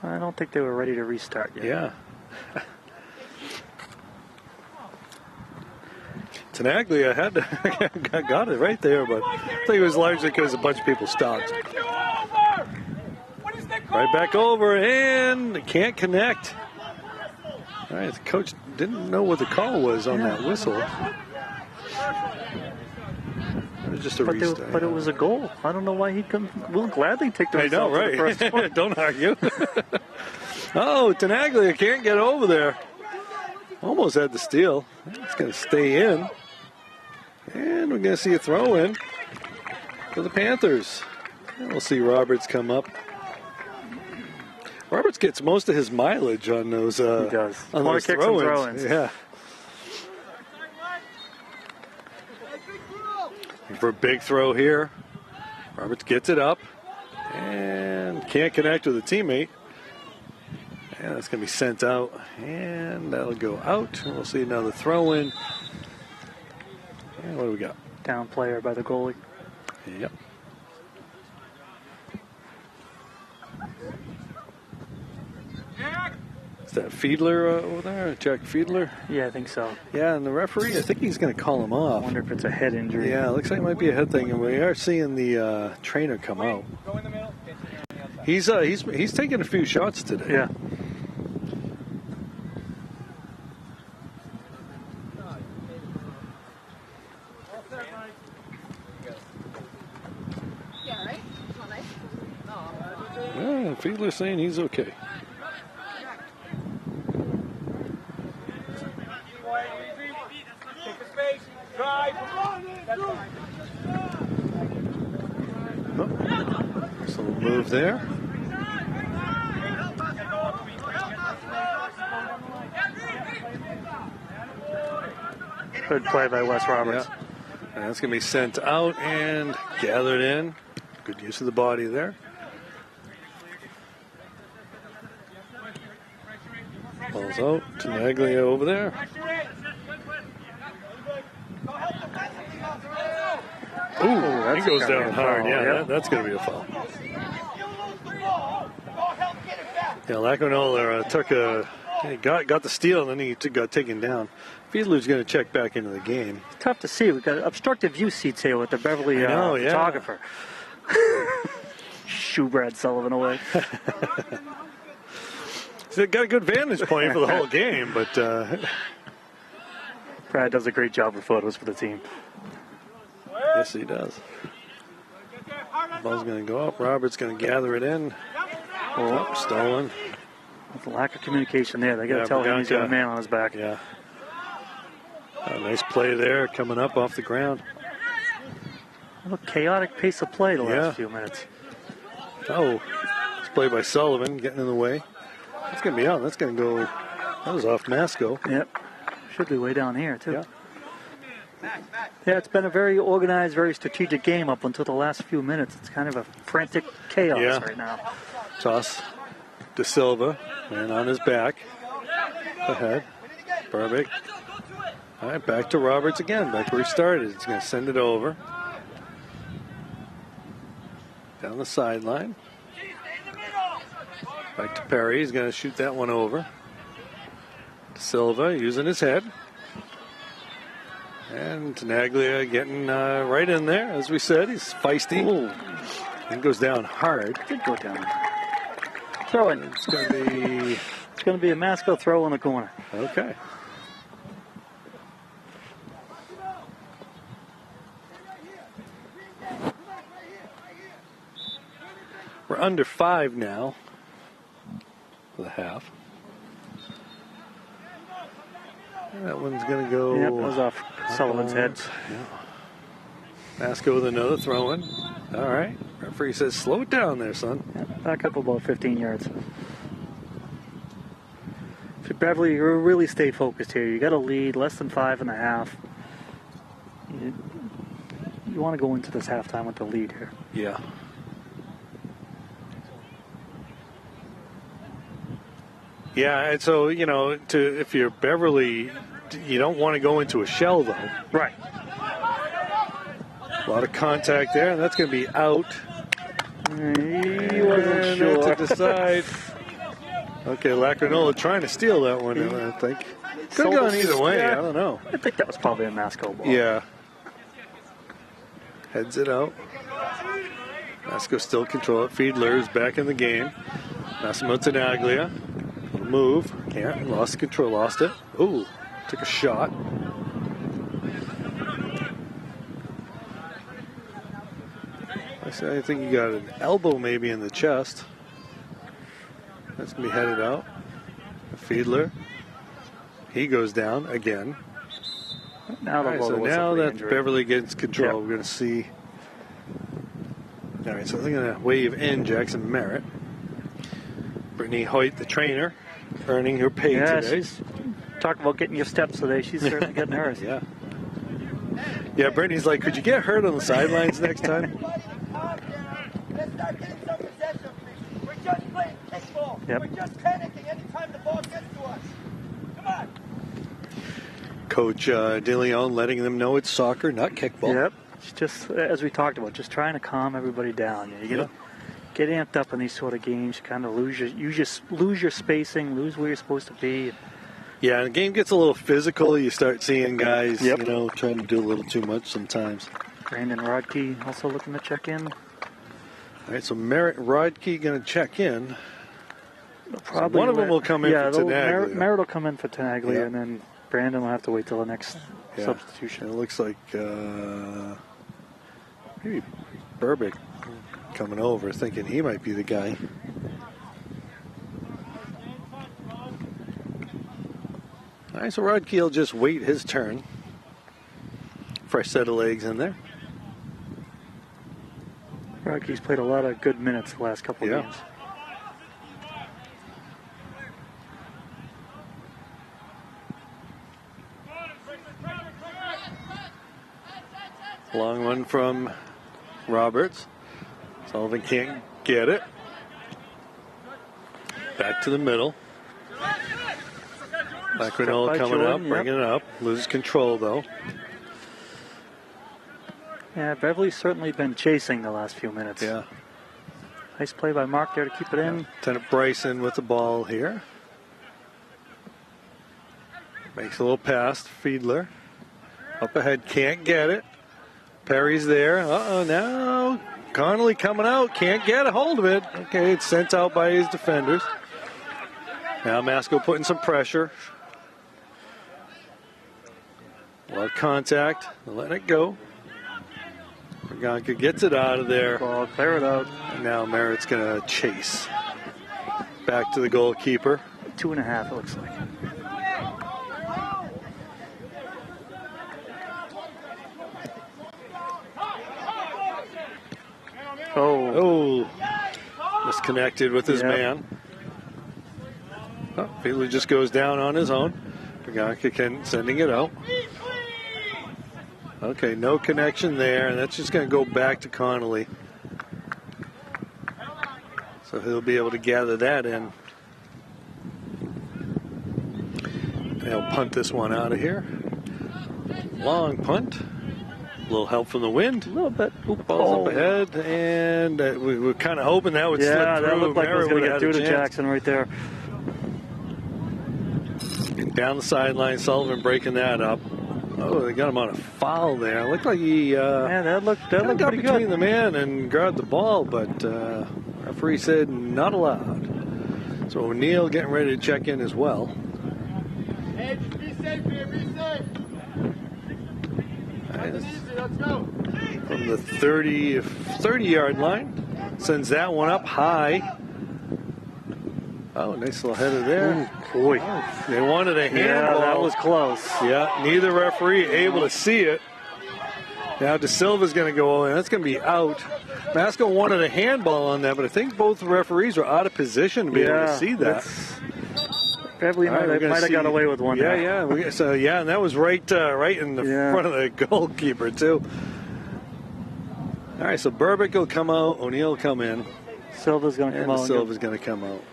S2: I don't think they were ready to restart yet.
S1: Yeah. Tenaglia got it right there, but I think it was largely because a bunch of people stopped. Right back over, and can't connect. All right, the coach didn't know what the call was on that whistle. It was just a restart.
S2: But it was a goal. I don't know why he will gladly take the
S1: I know,
S2: result of the first
S1: right?
S2: one.
S1: Don't argue. Oh, Tenaglia can't get over there. Almost had the steal. It's going to stay in. And we're going to see a throw in for the Panthers. And we'll see Roberts come up. Roberts gets most of his mileage on those.
S2: He does.
S1: On
S2: More
S1: those
S2: kicks and
S1: throw-ins.
S2: throw-ins.
S1: Yeah. For a big throw here. Roberts gets it up and can't connect with a teammate. And that's going to be sent out, and that'll go out. We'll see another throw in. And what do we got?
S2: Down player by the goalie.
S1: Yep. Is that Fiedler over there? Jack Fiedler?
S2: Yeah, I think so.
S1: Yeah, and the referee, I think he's going to call him
S2: I
S1: off.
S2: wonder if it's a head injury.
S1: Yeah, it looks like it might be a head thing, and we are seeing the trainer come out. He's taking a few shots today.
S2: Yeah.
S1: Yeah, Fiedler's saying he's okay. So we'll move there.
S2: Good play by Wes Roberts.
S1: Yeah. And that's going to be sent out and gathered in. Good use of the body there. Balls out to Naglia over there. Ooh, he goes down hard. Yeah, that's going to be a foul. Yeah, Lacanola he got the steal, and then he got taken down. Fiedler's going to check back into the game.
S2: It's tough to see. We've got obstructive view seats here with the Beverly photographer. Shoo Brad Sullivan away.
S1: So got a good vantage point for the whole game, but
S2: Brad does a great job with photos for the team.
S1: Yes, he does. The ball's going to go up. Roberts going to gather it in. Oh, stolen.
S2: With a lack of communication there. They got to tell him he's got a man on his back.
S1: Yeah. A nice play there, coming up off the ground.
S2: A chaotic pace of play the last few minutes.
S1: Oh, it's played by Sullivan, getting in the way. That's going to be out. That's going to go. That was off Masco.
S2: Yep. Should be way down here, too. Yeah, it's been a very organized, very strategic game up until the last few minutes. It's kind of a frantic chaos right now.
S1: Toss De Silva, man on his back. Ahead. Burbick. All right, back to Roberts again, back where he started. He's going to send it over. Down the sideline. Back to Perry. He's going to shoot that one over. De Silva using his head. And Tenaglia getting right in there, as we said. He's feisty. Ooh. And goes down hard.
S2: Did go down. Throw it.
S1: It's going
S2: to be a Masco throw in the corner.
S1: Okay. We're under 5 now for the half. That one's going to go.
S2: Yep, it was off Sullivan's head.
S1: Yeah. Masco with another throw in. All right. Referee says, slow it down there, son.
S2: Yep, back up about 15 yards. For Beverly, you really stay focused here. You got a lead, less than 5.5. You want to go into this halftime with the lead here.
S1: Yeah. Yeah, and so, if you're Beverly, you don't want to go into a shell, though.
S2: Right.
S1: A lot of contact there, and that's going to be out.
S2: He wasn't sure.
S1: To decide. Okay, Lacanola trying to steal that one, I think. Could have gone either way, I don't know.
S2: I think that was probably a Masco ball.
S1: Yeah. Heads it out. Masco still control it. Fiedler's back in the game. Massimo Tenaglia. Move. Can't. Lost control. Lost it. Ooh. Took a shot. I think you got an elbow maybe in the chest. That's going to be headed out. Fiedler. He goes down again.
S2: Now,
S1: now that Beverly gets control, we're going to see. All right, so they're going to wave in Jackson Merritt. Brittany Hoyt, the trainer, earning her pay today.
S2: She's talking about getting your steps today. She's certainly getting hers.
S1: Yeah, Brittany's like, could you get hurt on the sidelines next time?
S3: We're just playing kickball.
S2: Yep.
S3: We're just panicking anytime the ball gets to us. Come on.
S1: Coach DeLeon letting them know it's soccer, not kickball.
S2: Yep. It's just, as we talked about, just trying to calm everybody down. You get amped up in these sort of games. You kind of lose your spacing, lose where you're supposed to be.
S1: Yeah, and the game gets a little physical. You start seeing guys, trying to do a little too much sometimes.
S2: Brandon Rodkey also looking to check in.
S1: All right, so Merritt Rodkey going to check in.
S2: Probably
S1: one of them will come in for Tenaglia.
S2: Merritt will come in for Tenaglia, and then Brandon will have to wait till the next substitution.
S1: It looks like maybe Burbick coming over, thinking he might be the guy. All right, so Rodkey will just wait his turn. Fresh set of legs in there.
S2: Rodkey's played a lot of good minutes the last couple of games.
S1: Long one from Roberts. Sullivan can't get it. Back to the middle. Lacanola coming up, bringing it up. Loses control, though.
S2: Yeah, Beverly's certainly been chasing the last few minutes.
S1: Yeah.
S2: Nice play by Mark there to keep it in.
S1: Lieutenant Bryson with the ball here. Makes a little pass to Fiedler. Up ahead, can't get it. Perry's there. Uh-oh, now Connolly coming out. Can't get a hold of it. Okay, it's sent out by his defenders. Now Masco putting some pressure. A lot of contact. Letting it go. Berganca gets it out of there.
S2: Ball, clear it out.
S1: And now Merritt's going to chase. Back to the goalkeeper.
S2: 2.5, it looks like.
S1: Oh, misconnected with his man. Oh, Fiedler just goes down on his own. Berganca sending it out. Okay, no connection there, and that's just going to go back to Connolly. So he'll be able to gather that in. They'll punt this one out of here. Long punt. A little help from the wind.
S2: A little bit.
S1: Ball's up ahead, and we were kind of hoping that would slip through.
S2: Yeah, that looked like it was going to get through to
S1: chance.
S2: Jackson right there.
S1: Down the sideline, Sullivan breaking that up. Oh, they got him on a foul there. It looked like he
S2: that looked
S1: got
S2: pretty
S1: between
S2: good.
S1: the man and grabbed the ball, but referee said not allowed. So O'Neill getting ready to check in as well.
S3: Hey, just be safe here, be safe. Nice. Easy, let's go.
S1: From the 30-yard line. Sends that one up high. Oh, nice little header there.
S2: Ooh, boy.
S1: They wanted a handball.
S2: Yeah, that was close.
S1: Yeah, neither referee able to see it. Now De Silva's going to go, and that's going to be out. Masco wanted a handball on that, but I think both referees were out of position to be able to see that.
S2: Beverly might have got away with one.
S1: Yeah. And that was right in the front of the goalkeeper too. All right, so Burbick will come out, O'Neill will come in.
S2: Silva's going to come out.
S1: Silva's going to come out.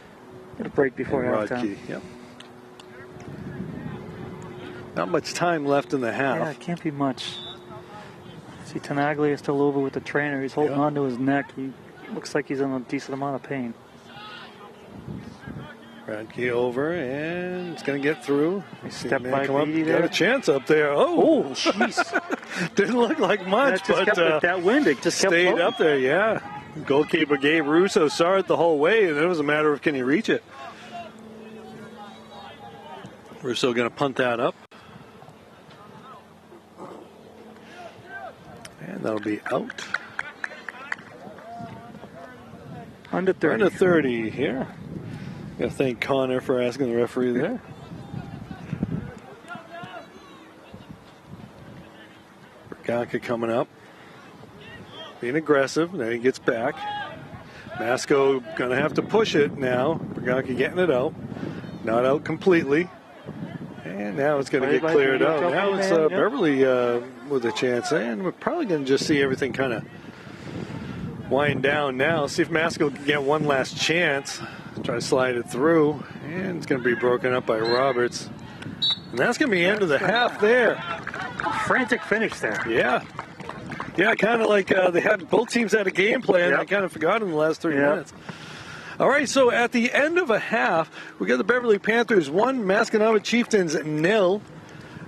S2: Get a break before halftime.
S1: Yep. Not much time left in the half.
S2: Yeah, it can't be much. See, Tenaglia is still over with the trainer. He's holding on to his neck. He looks like he's in a decent amount of pain.
S1: Radke over, and it's going to get through.
S2: Step by Beatty
S1: there. Got a chance up there. Oh,
S2: jeez.
S1: Didn't look like much, but
S2: that wind, it just
S1: stayed
S2: kept
S1: up there, yeah. Goalkeeper Gabe Russo saw it the whole way, and it was a matter of can he reach it. Russo going to punt that up. And that'll be out.
S2: Under 30.
S1: Under 30 here. Got to thank Connor for asking the referee there. Berganca coming up. Being aggressive. Then he gets back. Masco going to have to push it now. Berganca getting it out. Not out completely. And now it's going to get cleared out. Now it's Beverly with a chance. And we're probably going to just see everything kind of wind down now. See if Masco can get one last chance. Try to slide it through. And it's going to be broken up by Roberts. And that's going to be the end of the half there.
S2: Frantic finish there.
S1: Yeah. Yeah, kind of like both teams had a game plan. I kind of forgot in the last 3 minutes. All right, so at the end of a half, we got the Beverly Panthers 1, Masconomet Chieftains 0.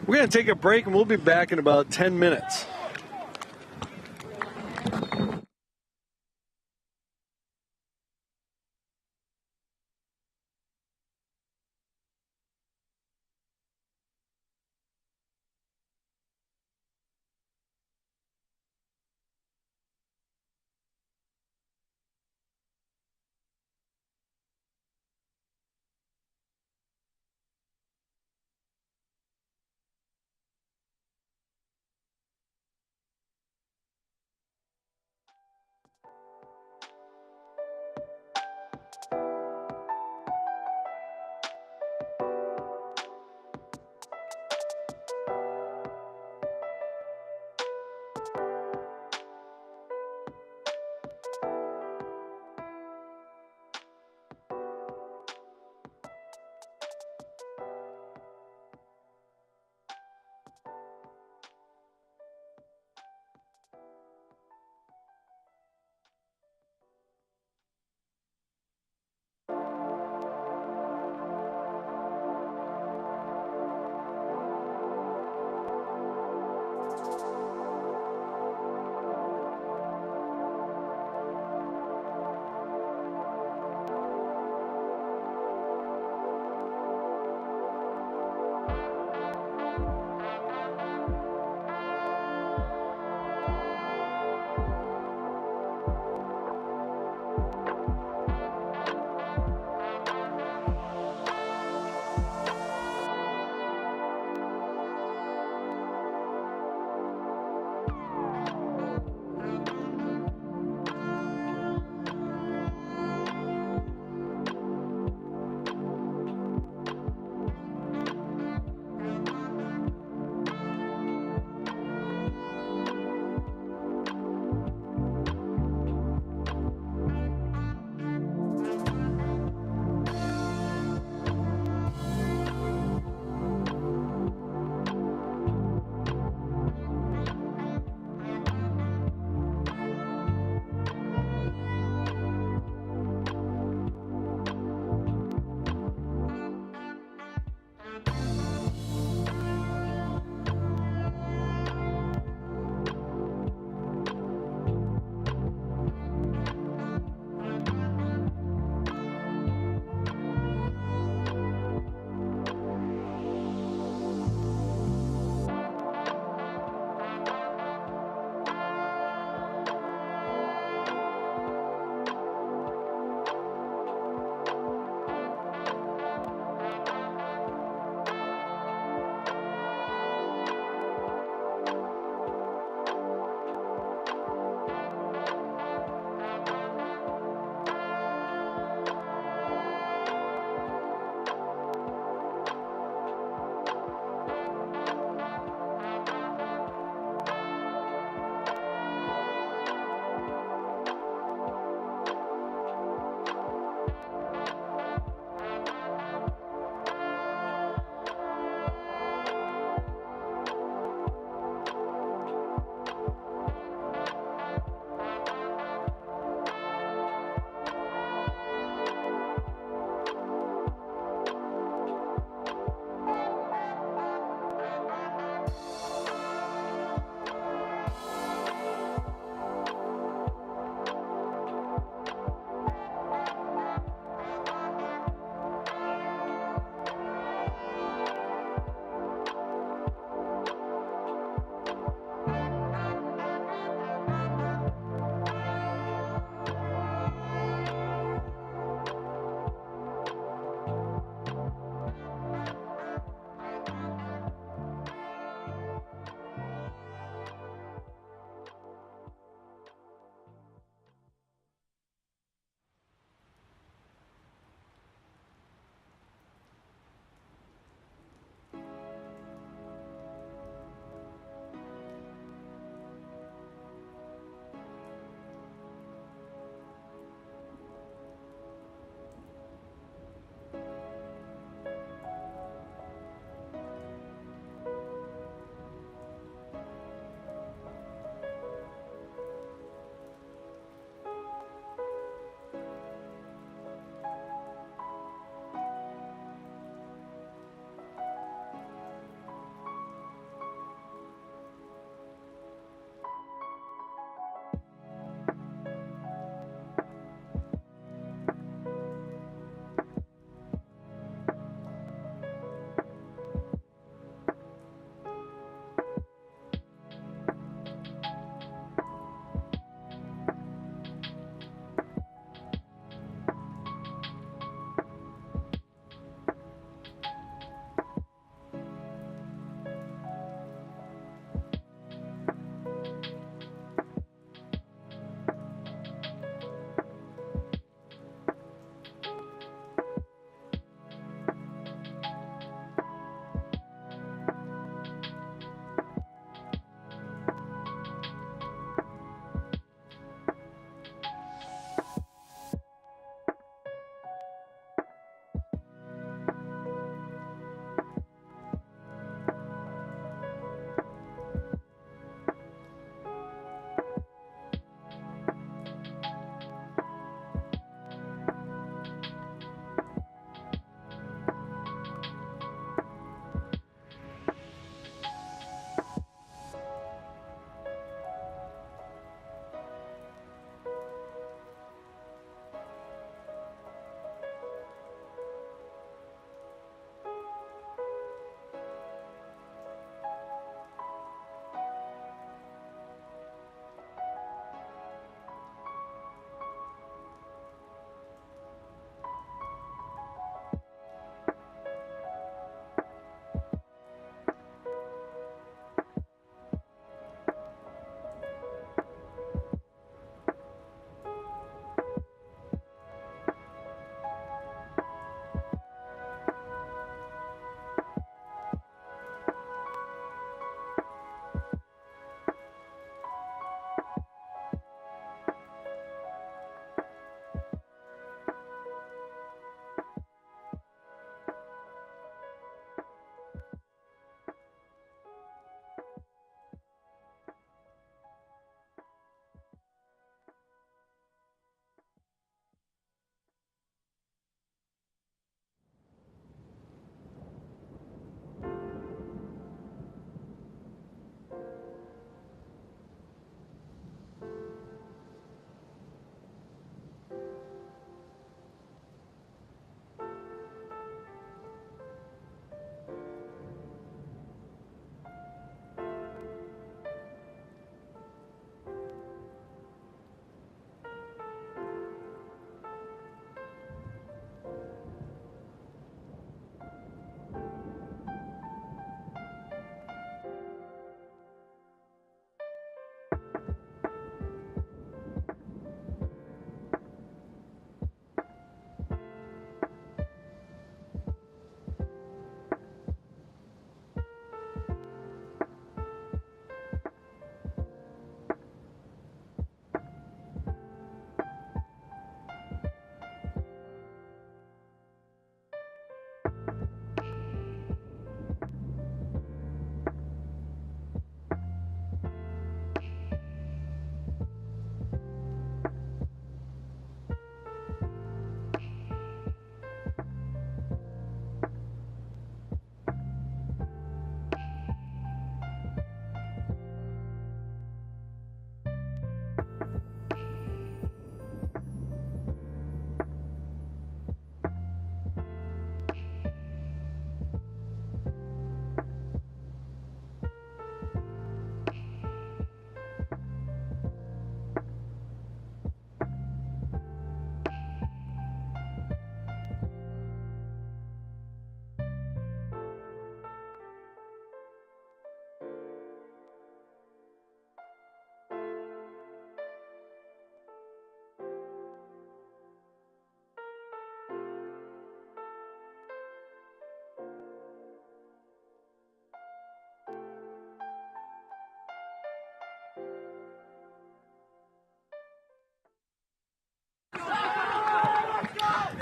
S1: We're going to take a break, and we'll be back in about 10 minutes.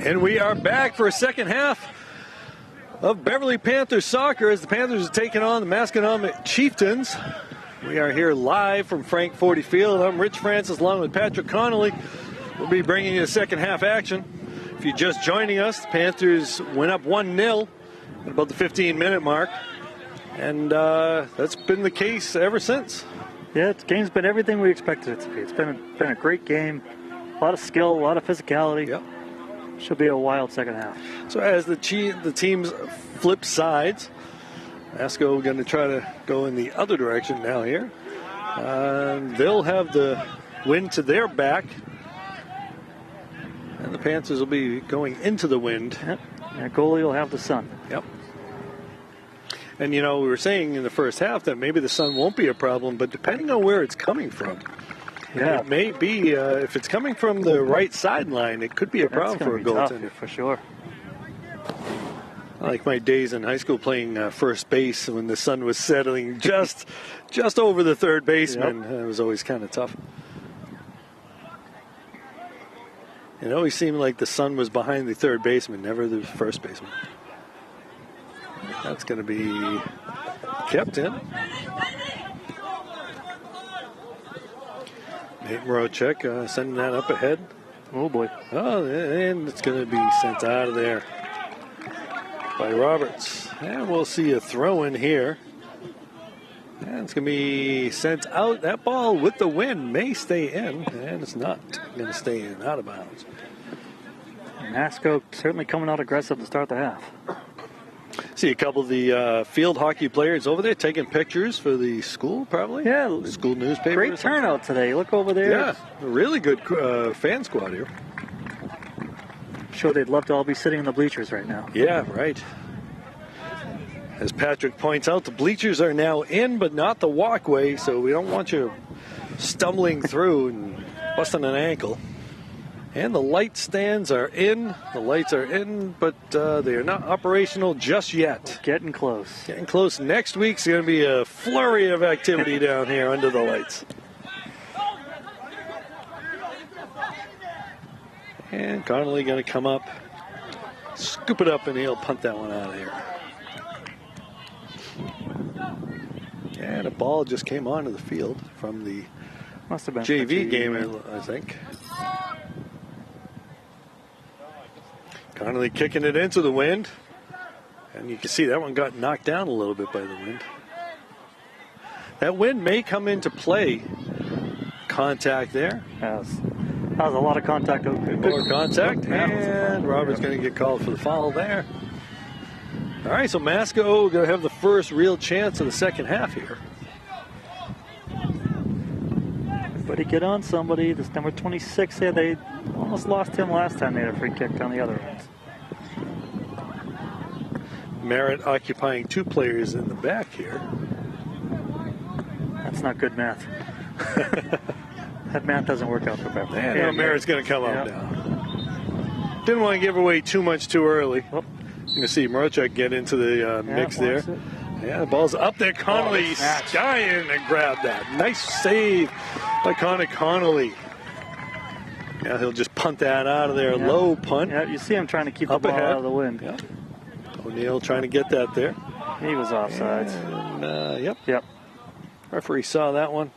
S1: And we are back for a second half of Beverly Panthers soccer as the Panthers are taking on the Masconomet Chieftains. We are here live from Frank 40 Field. I'm Rich Francis along with Patrick Connolly. We'll be bringing you the second half action. If you're just joining us, the Panthers went up 1-0 at about the 15-minute mark. And that's been the case ever since.
S2: Yeah, the game's been everything we expected it to be. It's been a great game. A lot of skill, a lot of physicality.
S1: Yep.
S2: Should be a wild second half.
S1: So as the teams flip sides, Masco going to try to go in the other direction now here. They'll have the wind to their back. And the Panthers will be going into the wind.
S2: Yep. And goalie will have the sun.
S1: Yep. And, you know, we were saying in the first half that maybe the sun won't be a problem, but depending on where it's coming from,
S2: yeah,
S1: it may be, if it's coming from the right sideline, it could be a problem for a goaltender.
S2: For sure.
S1: I like my days in high school playing first base when the sun was settling just over the third baseman. Yep. It was always kind of tough. It always seemed like the sun was behind the third baseman, never the first baseman. That's going to be kept in. Nate Morocek sending that up ahead.
S2: Oh, boy.
S1: Oh, and it's going to be sent out of there by Roberts. And we'll see a throw in here. And it's going to be sent out. That ball with the wind may stay in, and it's not going to stay in, out of bounds.
S2: Masco certainly coming out aggressive to start the half.
S1: See a couple of the field hockey players over there taking pictures for the school, probably.
S2: Yeah,
S1: the school newspaper.
S2: Great turnout today. Look over there.
S1: Yeah, a really good fan squad here.
S2: I'm sure they'd love to all be sitting in the bleachers right now.
S1: Yeah, right. As Patrick points out, the bleachers are now in, but not the walkway, so we don't want you stumbling through and busting an ankle. And the light stands are in. The lights are in, but they are not operational just yet.
S2: Getting close.
S1: Getting close. Next week's going to be a flurry of activity down here under the lights. And Connolly going to come up, scoop it up, and he'll punt that one out of here. And a ball just came onto the field from the
S2: Must have been
S1: JV game, I think. Connolly kicking it into the wind. And you can see that one got knocked down a little bit by the wind. That wind may come into play. Contact there.
S2: That was a lot of contact.
S1: More contact. And Robert's going to get called for the foul there. All right, so Masco going to have the first real chance of the second half here.
S2: Everybody get on somebody. This number 26 there, they almost lost him last time they had a free kick on the other end.
S1: Merritt occupying two players in the back here.
S2: That's not good math. That math doesn't work out for Beverly.
S1: And Merritt's going to come up now. Didn't want to give away too much too early.
S2: Oh.
S1: You can see Morocek get into the mix there. Yeah, the ball's up there. Connolly dying to grab that. Nice save by Connolly. Now he'll just punt that out of there. Low punt.
S2: Yeah, you see him trying to keep the ball out of the wind.
S1: Yeah. O'Neill trying to get that there.
S2: He was offsides.
S1: And,
S2: Yep.
S1: Referee saw that one.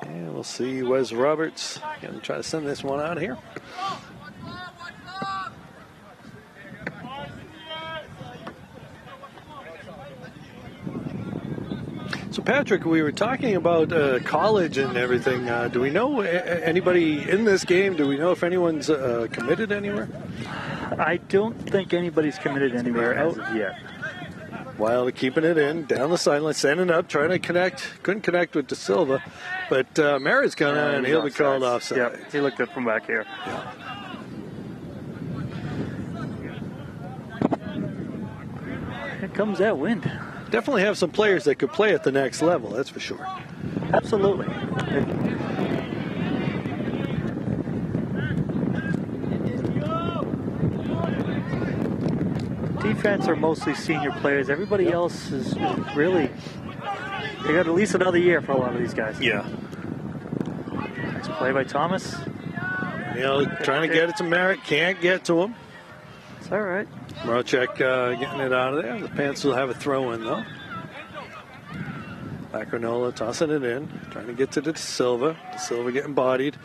S1: And we'll see Wes Roberts going to try to send this one out here. So, Patrick, we were talking about college and everything. Do we know anybody in this game? Do we know if anyone's committed anywhere?
S2: I don't think anybody's committed anywhere as of yet.
S1: Wilder keeping it in, down the sideline, sending up, trying to connect. Couldn't connect with De Silva. But Merritt's going to, and he'll be called offside.
S2: Yep, he looked good from back here.
S1: Yeah.
S2: Here comes that wind.
S1: Definitely have some players that could play at the next level, that's for sure.
S2: Absolutely. Defense are mostly senior players. Everybody else is really They got at least another year for a lot of these guys.
S1: Yeah.
S2: Nice play by Thomas.
S1: Trying to get it to Merritt. Can't get to him.
S2: It's all right.
S1: Marchek getting it out of there. The Pants will have a throw in, though. Lacrinola tossing it in. Trying to get to De Silva. De Silva getting bodied.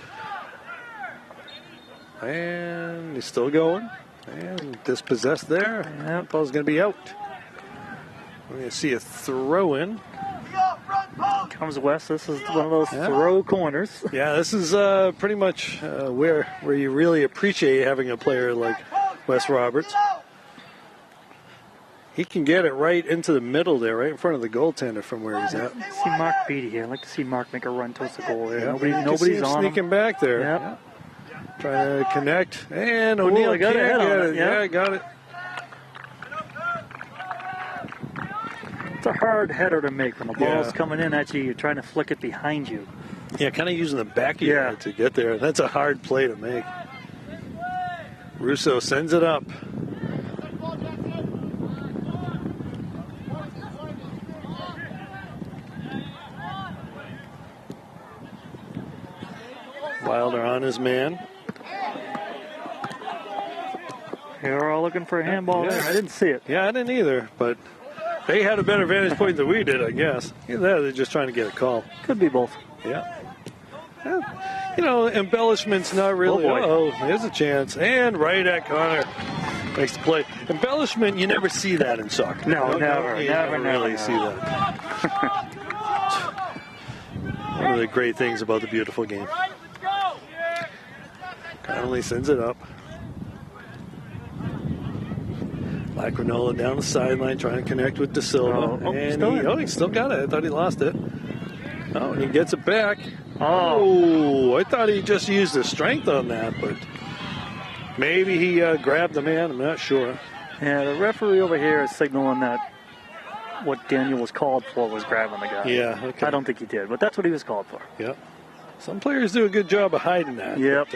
S1: And he's still going. And dispossessed there.
S2: Yep.
S1: Ball's going to be out. We're going to see a throw in.
S2: Comes West. This is one of those throw corners.
S1: Yeah, this is pretty much where you really appreciate having a player like Wes Roberts. He can get it right into the middle there, right in front of the goaltender from where he's at.
S2: See Mark Beatty here. I'd like to see Mark make a run towards the goal there.
S1: Yeah,
S2: Nobody's on
S1: sneaking
S2: him.
S1: back there.
S2: Yep.
S1: Yeah. Trying to connect. And O'Neill
S2: got a head on it.
S1: Yeah, got it.
S2: It's a hard header to make when the ball's coming in at you. You're trying to flick it behind you.
S1: Yeah, kind of using the back of your head to get there. That's a hard play to make. Russo sends it up. Wilder on his man.
S2: They were all looking for a handball there. I didn't see it.
S1: Yeah, I didn't either, but they had a better vantage point than we did, I guess. Either that or they're just trying to get a call.
S2: Could be both.
S1: Yeah. Embellishment's not really. Oh, there's a chance. And right at Connor. Makes the play. Embellishment, you never see that in soccer.
S2: No, never
S1: really see that. One of the great things about the beautiful game. Connolly sends it up. Lacrinola down the sideline trying to connect with De Silva. And he still got it. I thought he lost it. Oh, and he gets it back. Oh, I thought he just used his strength on that, but maybe he grabbed the man. I'm not sure.
S2: Yeah, the referee over here is signaling that what Daniel was called for was grabbing the guy.
S1: Yeah, okay.
S2: I don't think he did, but that's what he was called for.
S1: Yep. Some players do a good job of hiding that.
S2: Yep.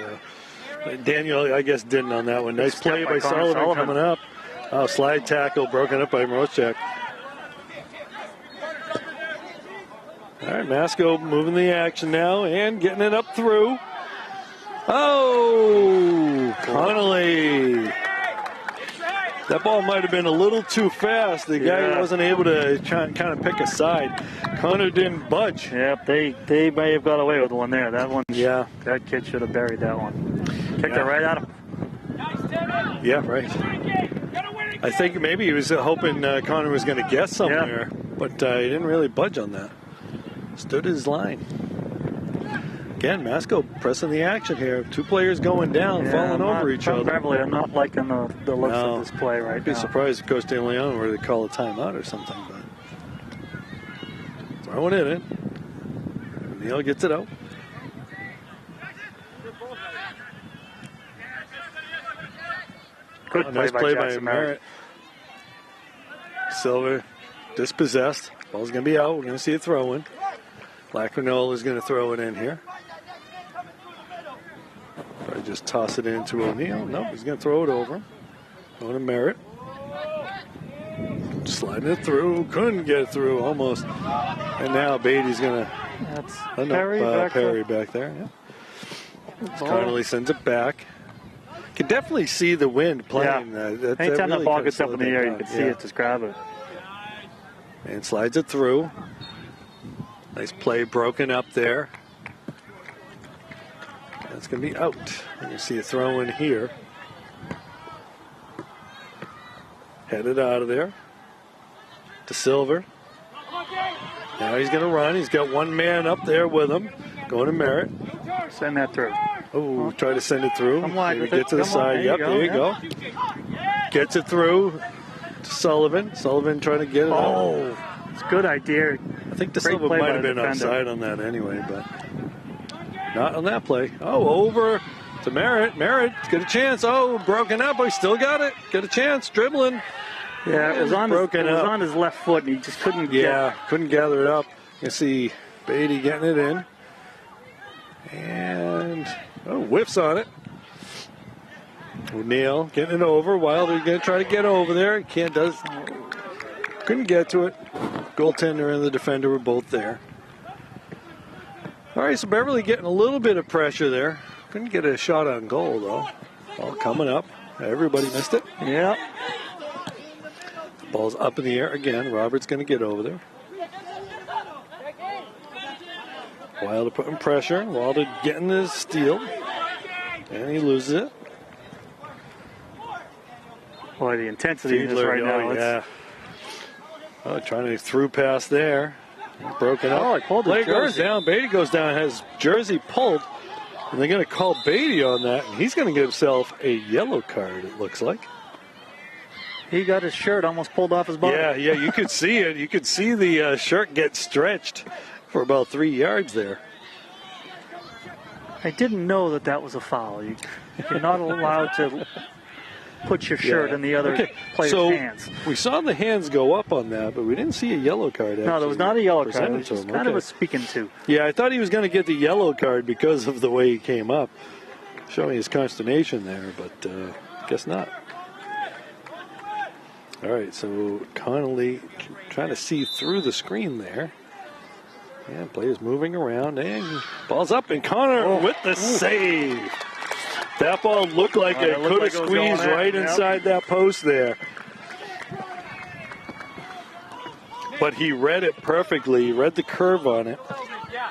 S1: But, Daniel, I guess, didn't on that one. Nice play by Sullivan coming up. Oh, slide tackle broken up by Marchek. All right, Masco moving the action now and getting it up through. Oh, Connolly. That ball might have been a little too fast. The guy wasn't able to kind of pick a side. Connor didn't budge.
S2: Yep, they may have got away with one there. That one, that kid should have buried that one. Kicked it right at him.
S1: Yeah, right. I think maybe he was hoping Connor was going to guess somewhere, but he didn't really budge on that. Stood his line. Again, Masco pressing the action here. Two players going down, falling over each other.
S2: Beverly, I'm not liking the looks of this play right now.
S1: I'd be surprised if Coach De Leon were to call a timeout or something, but throwing it in. Neal gets it out.
S2: Good
S1: Nice play by Merritt. Silver dispossessed. Ball's going to be out. We're going to see a throw in. Lacrinola is going to throw it in here. Probably just toss it into O'Neill. Nope, he's going to throw it over. Going to Merritt. Sliding it through. Couldn't get it through almost. And now Beatty's going to.
S2: That's
S1: Perry back there. Yeah. Connolly sends it back. Can definitely see the wind playing.
S2: Yeah. Anytime the ball gets up in the air, you can see it. Just grab it.
S1: And slides it through. Nice play broken up there. That's going to be out. And you see a throw in here. Headed out of there. To Silver. Now he's going to run. He's got one man up there with him. Going to Merritt.
S2: Send that through.
S1: Oh, try to send it through.
S2: Come wide with
S1: get
S2: it.
S1: to the side. Yep, there you go. Gets it through to Sullivan. Sullivan trying to get it out.
S2: Oh, it's a good idea.
S1: I think De Silva might have been offside on that anyway, but not on that play. Oh, over to Merritt. Merritt, get a chance. Oh, broken up. He still got it. Get a chance. Dribbling.
S2: Yeah, it was on his left foot, and he just couldn't
S1: couldn't gather it up. You see Beatty getting it in. And, whiffs on it. O'Neill getting it over. Wilder going to try to get over there. Couldn't get to it. goaltender and the defender were both there. All right, so Beverly getting a little bit of pressure there. Couldn't get a shot on goal, though. Ball coming up. Everybody missed it.
S2: Yeah.
S1: Ball's up in the air again. Robert's going to get over there. Wilder putting pressure. Wilder getting his steal. And he loses it.
S2: Boy, the intensity in this right now.
S1: Yeah. Oh, trying to through pass there. Broken up.
S2: Oh, I pulled the
S1: Play
S2: jersey.
S1: goes down. Beatty goes down, has jersey pulled. And they're going to call Beatty on that. And he's going to get himself a yellow card, it looks like.
S2: He got his shirt almost pulled off his body.
S1: Yeah, you could see it. You could see the shirt get stretched for about 3 yards there.
S2: I didn't know that was a foul. You're not allowed to put your shirt in the other player's hands.
S1: We saw the hands go up on that, but we didn't see a yellow card.
S2: No, there was not a yellow card. It was just kind of a speaking to.
S1: Yeah, I thought he was going to get the yellow card because of the way he came up, showing his consternation there, but guess not. All right, so Connolly trying to see through the screen there. Yeah, players moving around, and ball's up, and Connor with the save. That ball looked like it could have squeezed right inside that post there. But he read it perfectly. He read the curve on it.
S3: Yeah,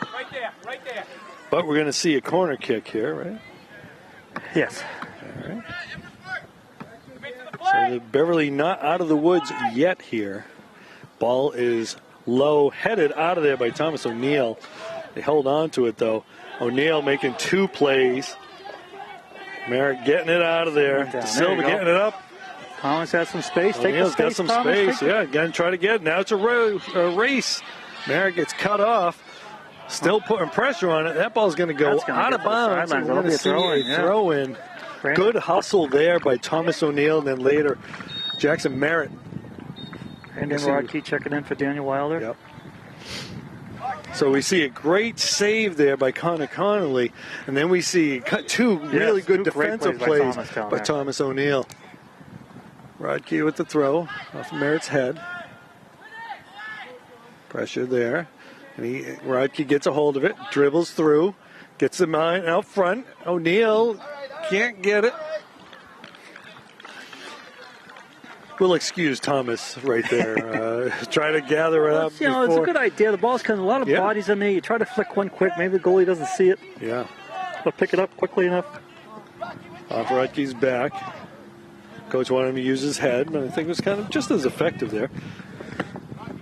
S3: right there.
S1: But we're going to see a corner kick here, right?
S2: Yes.
S1: All right. So the Beverly not out of the woods yet here. Ball is low, headed out of there by Thomas O'Neill. They held on to it, though. O'Neill making 2 plays. Merrick getting it out of there. Silva getting it up.
S2: Thomas has some space.
S1: O'Neill's got some
S2: Thomas.
S1: space. Yeah, again, try to get it. Now it's a race. Merrick gets cut off. Still putting pressure on it. That ball's going to go out of bounds. We're going to see a throw in. Good hustle there by Thomas O'Neill, and then later Jackson Merritt.
S2: And then Rodkey checking in for Daniel Wilder.
S1: Yep. So we see a great save there by Connor Connolly, and then we see 2 really good defensive plays by Thomas O'Neill. Rodkey with the throw off Merritt's head. Pressure there. And Rodkey gets a hold of it, dribbles through, gets the mine out front. O'Neill can't get it. We'll excuse Thomas right there. Try to gather it up.
S2: You know, it's a good idea. The ball's coming, a lot of bodies in there. You try to flick one quick. Maybe the goalie doesn't see it.
S1: Yeah.
S2: But pick it up quickly enough.
S1: Off Rodkey's back. Coach wanted him to use his head, but I think it was kind of just as effective there.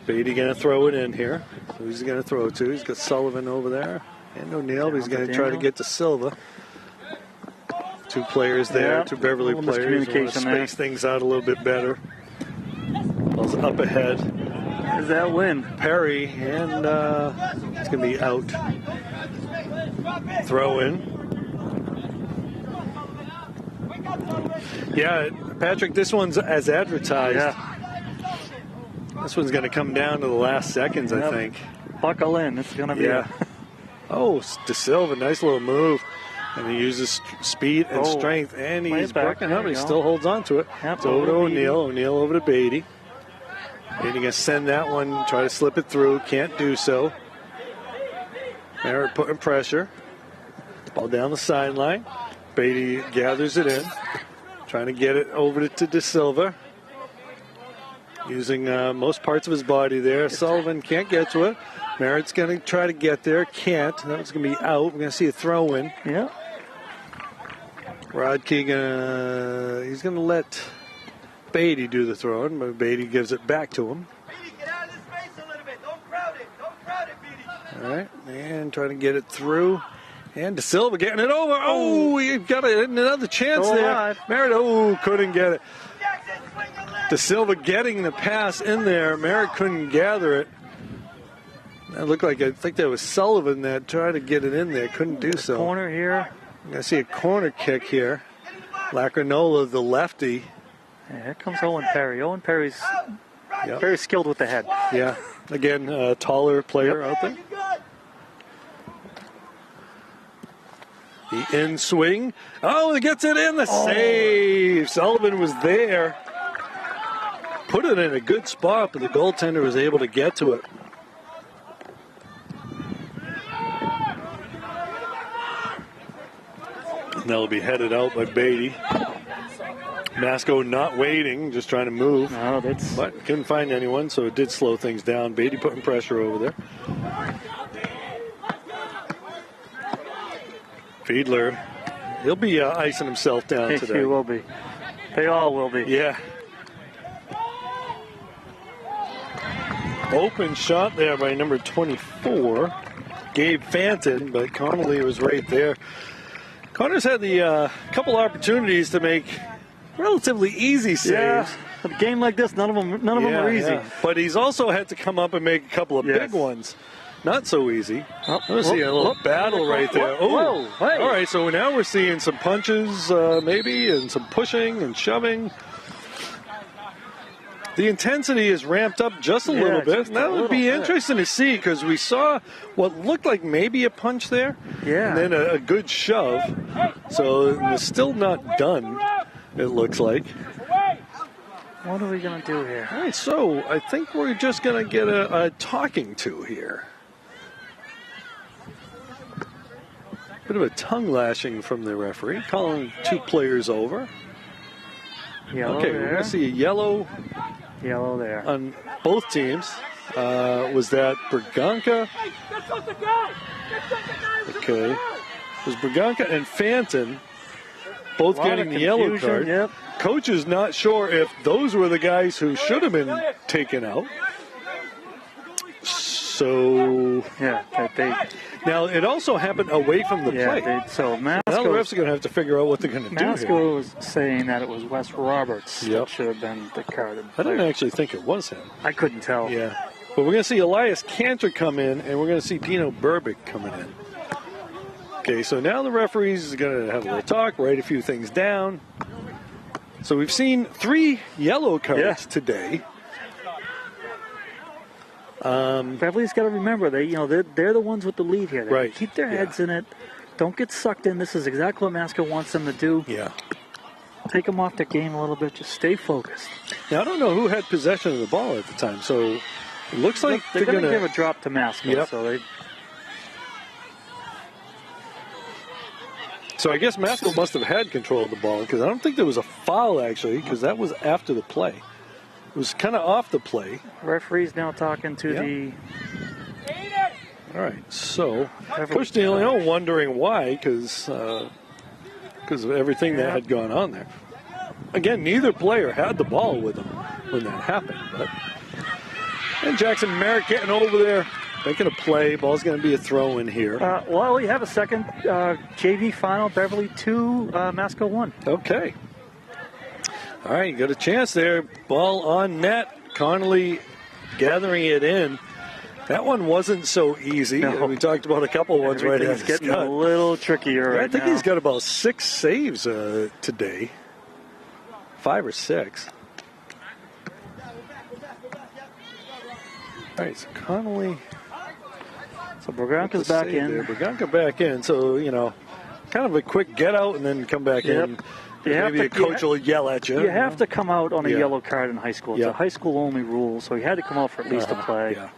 S1: Beatty going to throw it in here. So who's he going to throw it to? He's got Sullivan over there. And O'Neill, but he's going to try to get to Silva. 2 players there, 2 Beverly players. Want to space things out a little bit better. Ball's up ahead.
S2: Is that win?
S1: Perry, and it's going to be out. Throw in. Yeah, Patrick, this one's as advertised.
S2: Yeah.
S1: This one's going to come down to the last seconds, I think.
S2: Buckle in. It's going to be
S1: Oh, De Silva, nice little move. And he uses speed and strength, and he's backing up. He still holds on to it. It's over to O'Neill. O'Neill over to Beatty. Beatty going to send that one, try to slip it through. Can't do so. Merritt putting pressure. Ball down the sideline. Beatty gathers it in. Trying to get it over to De Silva. Using most parts of his body there. Sullivan can't get to it. Merritt's going to try to get there. Can't. That was going to be out. We're going to see a throw in.
S2: Yeah.
S1: Rodkey, he's going to let Beatty do the throwing, but Beatty gives it back to him.
S3: Beatty, get out of this space a little bit. Don't crowd it, Beatty.
S1: All right, and trying to get it through. And De Silva getting it over. Oh, he got another chance there. Merritt, couldn't get it. De Silva getting the pass in there. Merritt couldn't gather it. That looked like, I think that was Sullivan that tried to get it in there. Couldn't do so.
S2: Corner here.
S1: I'm going to see a corner kick here. Lacrinola, the lefty.
S2: Yeah, here comes Owen Perry. Owen Perry's very skilled with the head.
S1: Yeah. Again, a taller player out there. The in swing. Oh, he gets it in. The save. Sullivan was there. put it in a good spot, but the goaltender was able to get to it. And that'll be headed out by Beatty. Masco not waiting, just trying to move.
S2: No, that's...
S1: But couldn't find anyone, so it did slow things down. Beatty putting pressure over there. Fiedler, he'll be icing himself down today.
S2: He will be. They all will be.
S1: Yeah. Open shot there by number 24, Gabe Fanton, but Connolly was right there. Connor's had the couple opportunities to make relatively easy saves.
S2: Yeah, a game like this, none of them are easy.
S1: Yeah. But he's also had to come up and make a couple of big ones. Not so easy. Let's see a little battle right there. Oh,
S2: hey.
S1: All right, so now we're seeing some punches maybe and some pushing and shoving. The intensity is ramped up just a little bit. And that would be interesting to see because we saw what looked like maybe a punch there.
S2: Yeah.
S1: And then a good shove. So it was still not done, it looks like.
S2: What are we going to do here?
S1: All right, so I think we're just going to get a talking to here. Bit of a tongue lashing from the referee, calling two players over.
S2: Yellow
S1: okay,
S2: there.
S1: we're going to see a yellow
S2: there
S1: on both teams. Was that Berganca? Okay. It was Berganca and Fanton both getting the yellow card.
S2: Yep.
S1: Coach is not sure if those were the guys who should have been taken out. So now it also happened away from the play.
S2: So
S1: now the refs are going to have to figure out what they're going to do here.
S2: Masco was saying that it was Wes Roberts that should have been the card.
S1: I didn't actually think it was him.
S2: I couldn't tell.
S1: Yeah, but we're going to see Elias Cantor come in, and we're going to see Pino Burbick coming in. Okay, so now the referees are going to have a little talk, write a few things down. So we've seen 3 yellow cards today.
S2: Beverly's got to remember they're the ones with the lead here. They keep their heads in it. Don't get sucked in. This is exactly what Masco wants them to do.
S1: Yeah.
S2: Take them off their game a little bit. Just stay focused.
S1: Now I don't know who had possession of the ball at the time, so it looks like
S2: they're going to give a drop to Masco.
S1: So I guess Masco must have had control of the ball because I don't think there was a foul actually because that was after the play. It was kind of off the play.
S2: Referee's now talking to the...
S1: All right, so Coach DeLeon wondering why because of everything that had gone on there. Again, neither player had the ball with them when that happened. And Jackson Merritt getting over there, making a play. Ball's going to be a throw in here.
S2: Well, we have a second JV final. Beverly 2, Masco 1.
S1: Okay. All right, you got a chance there. Ball on net. Connolly gathering it in. That one wasn't so easy.
S2: No.
S1: We talked about a couple ones right after.
S2: It's getting a little trickier right now.
S1: I think he's got about 6 saves today. 5 or 6. All right, so Connolly.
S2: So Berganca's back in.
S1: Berganca back in. So, kind of a quick get out and then come back in. Maybe a coach will yell at you.
S2: You have to come out on a yellow card in high school. It's a high school only rule, so he had to come out for at least a play.
S1: Yeah.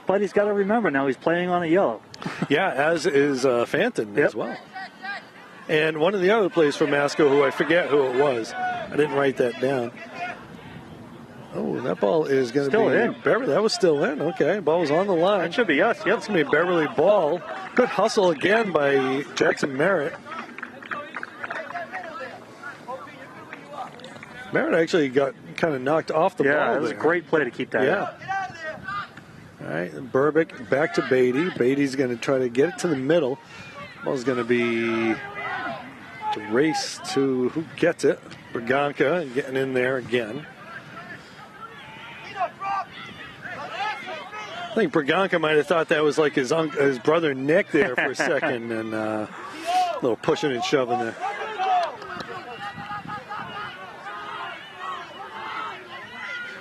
S2: But he's got to remember now he's playing on a yellow.
S1: Yeah, as is Fanton as well. And one of the other players from Masco, who I forget who it was. I didn't write that down. Oh, that ball is going to be
S2: in.
S1: Beverly. That was still in. Okay, ball was on the line.
S2: That should be us. Yep.
S1: It's going to be a Beverly ball. Good hustle again by Jackson Merritt. Merritt actually got kind of knocked off the ball.
S2: Yeah, it was a great play to keep that out.
S1: All right, Burbick back to Beatty. Beatty's going to try to get it to the middle. Ball's going to be to race to who gets it. Berganca getting in there again. I think Berganca might have thought that was like his brother Nick there for a second, and a little pushing and shoving there.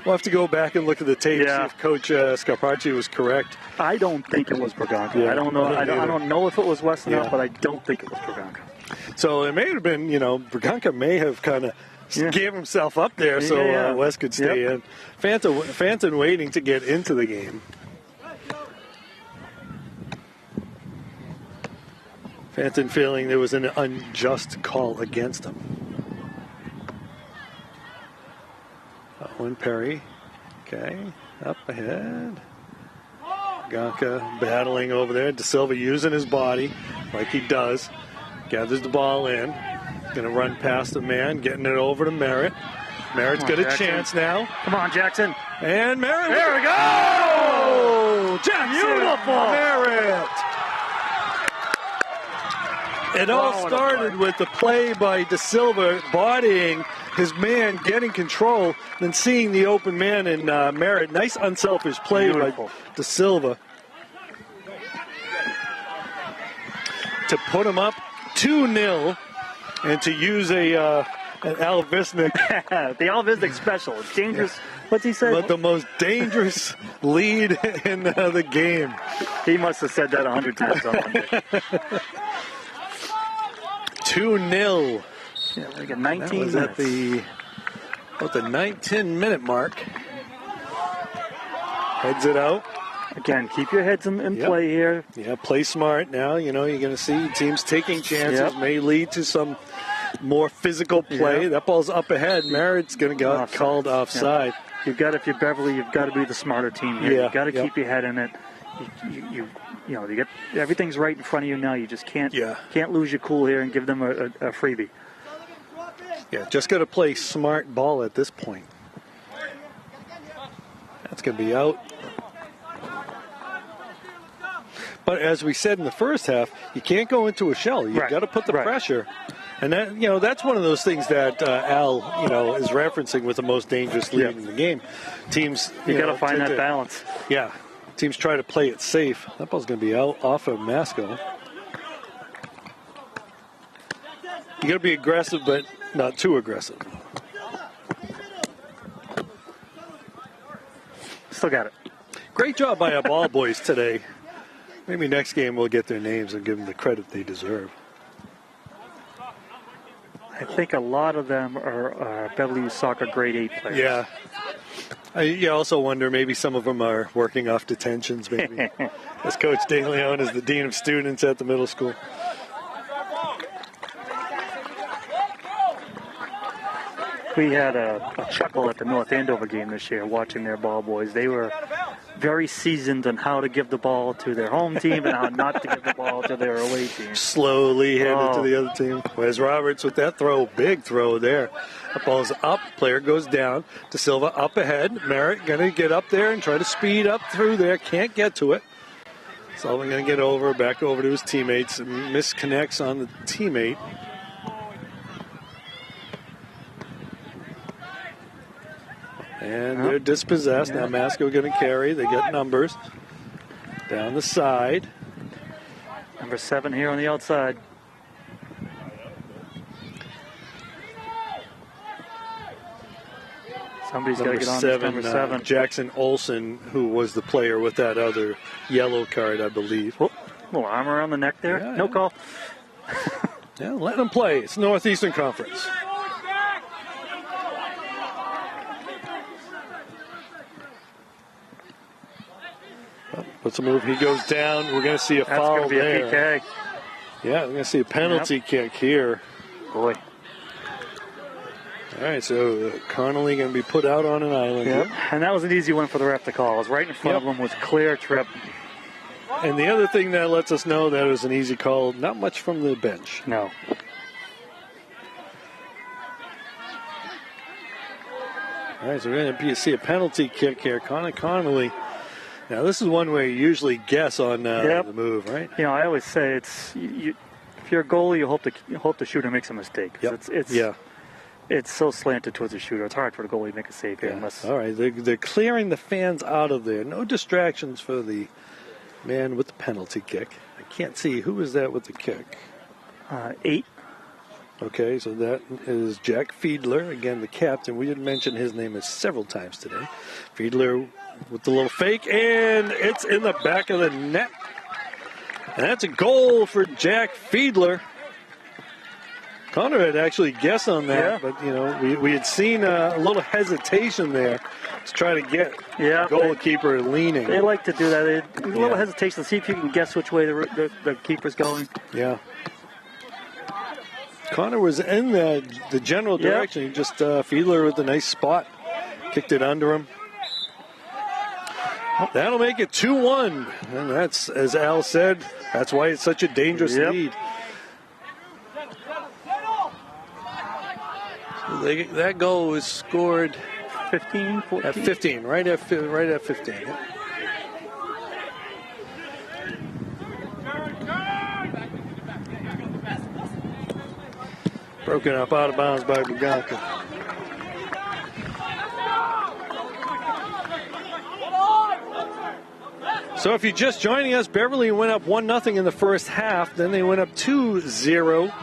S1: We'll have to go back and look at the tape, see if Coach Scarpacci was correct.
S2: I don't think it was Berganca. Yeah, I don't know. I don't know if it was Weston, but I don't think it was Berganca.
S1: So it may have been, Berganca may have kind of gave himself up there so West could stay in. Fanton waiting to get into the game. Fanton feeling there was an unjust call against him. Owen Perry. Okay, up ahead. Gonka battling over there. De Silva using his body like he does. Gathers the ball in. Going to run past the man, getting it over to Merritt. Merritt's got a chance now.
S2: Come on, Jackson.
S1: And Merritt.
S2: There we go!
S1: Jackson.
S2: Beautiful.
S1: Merritt. It all started with the play by De Silva bodying his man, getting control, then seeing the open man in Merritt. Nice unselfish play by De Silva to put him up 2-0 and to use an Al Visnick.
S2: The Al Visnick special. It's dangerous. What's he say?
S1: But the most dangerous lead in the game.
S2: He must have said that 100 times on Monday.
S1: 2-0.
S2: Yeah, like a 19
S1: that was
S2: minutes.
S1: At the 19-minute mark. Heads it out.
S2: Again, keep your heads in play here.
S1: Yeah, play smart now. You know, you're going to see teams taking chances. May lead to some more physical play. That ball's up ahead. Merritt's going to get called offside.
S2: You've got, if you're Beverly, you've got to be the smarter team here. You've got to keep your head in it. You know, you get everything's right in front of you now. You just can't lose your cool here and give them a freebie.
S1: Yeah, just got to play smart ball at this point. That's going to be out. But as we said in the first half, you can't go into a shell. You've got to put the pressure. And that, you know, that's one of those things that Al, you know, is referencing with the most dangerous lead in the game. Teams,
S2: you got to find that balance.
S1: Yeah. Teams try to play it safe. That ball's going to be out off of Masco. You got to be aggressive, but not too aggressive.
S2: Still got it.
S1: Great job by our ball boys today. Maybe next game we'll get their names and give them the credit they deserve.
S2: I think a lot of them are Beverly Soccer grade 8 players.
S1: Yeah. You also wonder maybe some of them are working off detentions, maybe. As Coach DeLeon is the Dean of Students at the middle school.
S2: We had a chuckle at the North Andover game this year watching their ball boys. They were very seasoned on how to give the ball to their home team and how not to give the ball to their away team.
S1: Slowly hand it to the other team. Wes Roberts with that throw, big throw there. The ball's up, player goes down. De Silva up ahead. Merritt going to get up there and try to speed up through there. Can't get to it. Sullivan going to get over, back over to his teammates, and misconnects on the teammate. And they're dispossessed. Now Masco going to carry. They get numbers. Down the side.
S2: Number 7 here on the outside. Somebody's got to get on this number 7.
S1: Jackson Olsen, who was the player with that other yellow card, I believe.
S2: Oh, little arm around the neck there.
S1: Yeah,
S2: no call.
S1: Yeah, let them play. It's Northeastern Conference. Puts a move. He goes down. We're going to see a foul there.
S2: That's going to be a PK.
S1: Yeah, we're going to see a penalty kick here.
S2: Boy.
S1: All right, so Connolly going to be put out on an island.
S2: Yep. And that was an easy one for the ref to call. It was right in front of him, was clear trip.
S1: And the other thing that lets us know that it was an easy call, not much from the bench.
S2: No.
S1: All right, so we're going to see a penalty kick here. Connolly. Now, this is one way you usually guess on the move, right?
S2: You know, I always say it's if you're a goalie, you hope the shooter makes a mistake.
S1: Yep.
S2: It's so slanted towards the shooter. It's hard for the goalie to make a save here. Unless...
S1: All right, they're clearing the fans out of there. No distractions for the man with the penalty kick. I can't see. Who is that with the kick?
S2: 8.
S1: Okay, so that is Jack Fiedler. Again, the captain. We didn't mention his name several times today. Fiedler with the little fake, and it's in the back of the net. And that's a goal for Jack Fiedler. Connor had actually guessed on that, but, you know, we had seen a little hesitation there to try to get the goalkeeper leaning.
S2: They like to do that. A little hesitation to see if you can guess which way the keeper's going.
S1: Yeah. Connor was in the general direction. He just Fiedler with a nice spot. Kicked it under him. That'll make it 2-1. And that's, as Al said, that's why it's such a dangerous lead. So that goal was scored
S2: 15, 14?
S1: At 15, right at 15. Broken up out of bounds by Buganka. So if you're just joining us, Beverly went up 1-0 in the first half. Then they went up 2-0.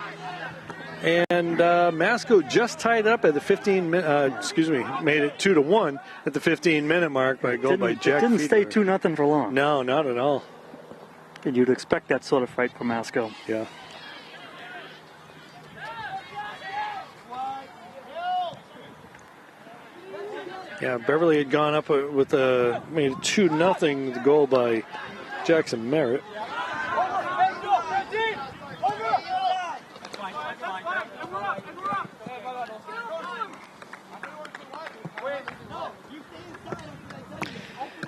S1: And Masco just tied up at the 15-minute, made it 2-1 at the 15-minute mark by a goal by Jack
S2: It didn't stay
S1: Fiedler.
S2: 2-0 for long.
S1: No, not at all.
S2: And you'd expect that sort of fight from Masco.
S1: Yeah. Yeah, Beverly had gone up with made it 2-0, the goal by Jackson Merritt.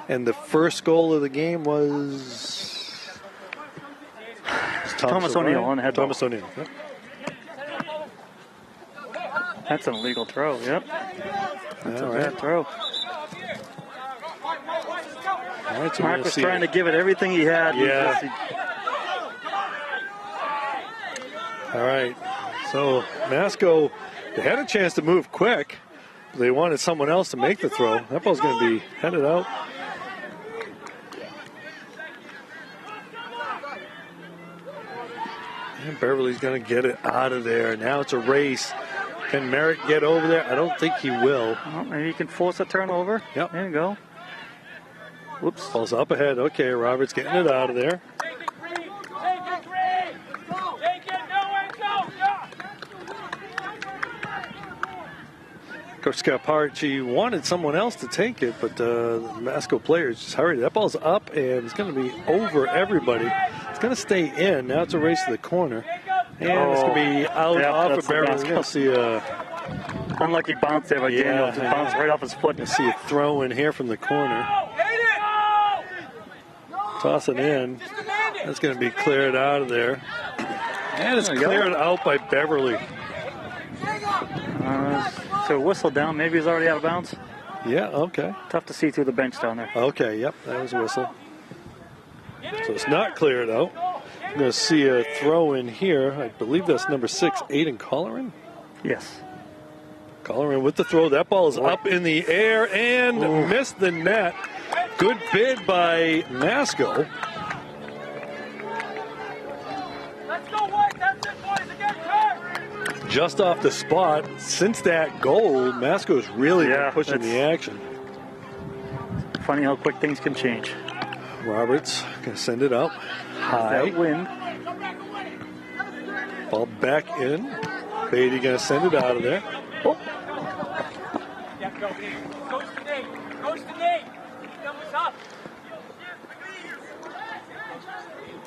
S1: And the first goal of the game was
S2: Thomas O'Neill on the head.
S1: Thomas O'Neill. Yep.
S2: That's an illegal throw. Yep. That's a bad throw.
S1: All right, so
S2: Mark was trying to give it everything he had.
S1: Yeah. All right. So Masco, they had a chance to move quick. They wanted someone else to make the throw. That ball's going to be headed out. And Beverly's going to get it out of there. Now it's a race. Can Merritt get over there? I don't think he will.
S2: Well, maybe he can force a turnover.
S1: Yep.
S2: There you go. Whoops.
S1: Ball's up ahead. Okay, Roberts getting it out of there. Coach Scaparci wanted someone else to take it, but the Masco players just hurried. That ball's up, and it's going to be over everybody. It's going to stay in. Now it's a race to the corner. And it's going to be out off of Beverly. We're going to see a
S2: unlucky bounce there by Daniel. Just bounced right off his foot.
S1: You see a throw in here from the corner. Toss it in. That's going to be cleared out of there. And it's cleared out by Beverly.
S2: So whistle down. Maybe he's already out of bounds.
S1: Yeah, okay.
S2: Tough to see through the bench down there.
S1: Okay, yep, that was a whistle. So it's not cleared out. I'm going to see a throw in here. I believe that's number 6, Aiden Colleran.
S2: Yes.
S1: Colleran with the throw. That ball is up in the air and missed the net. Good bid by Masco. Just off the spot. Since that goal, Masco's really been pushing the action.
S2: Funny how quick things can change.
S1: Roberts going to send it up high.
S2: That wind.
S1: Ball back in. Beatty going to send it out of there. Oh.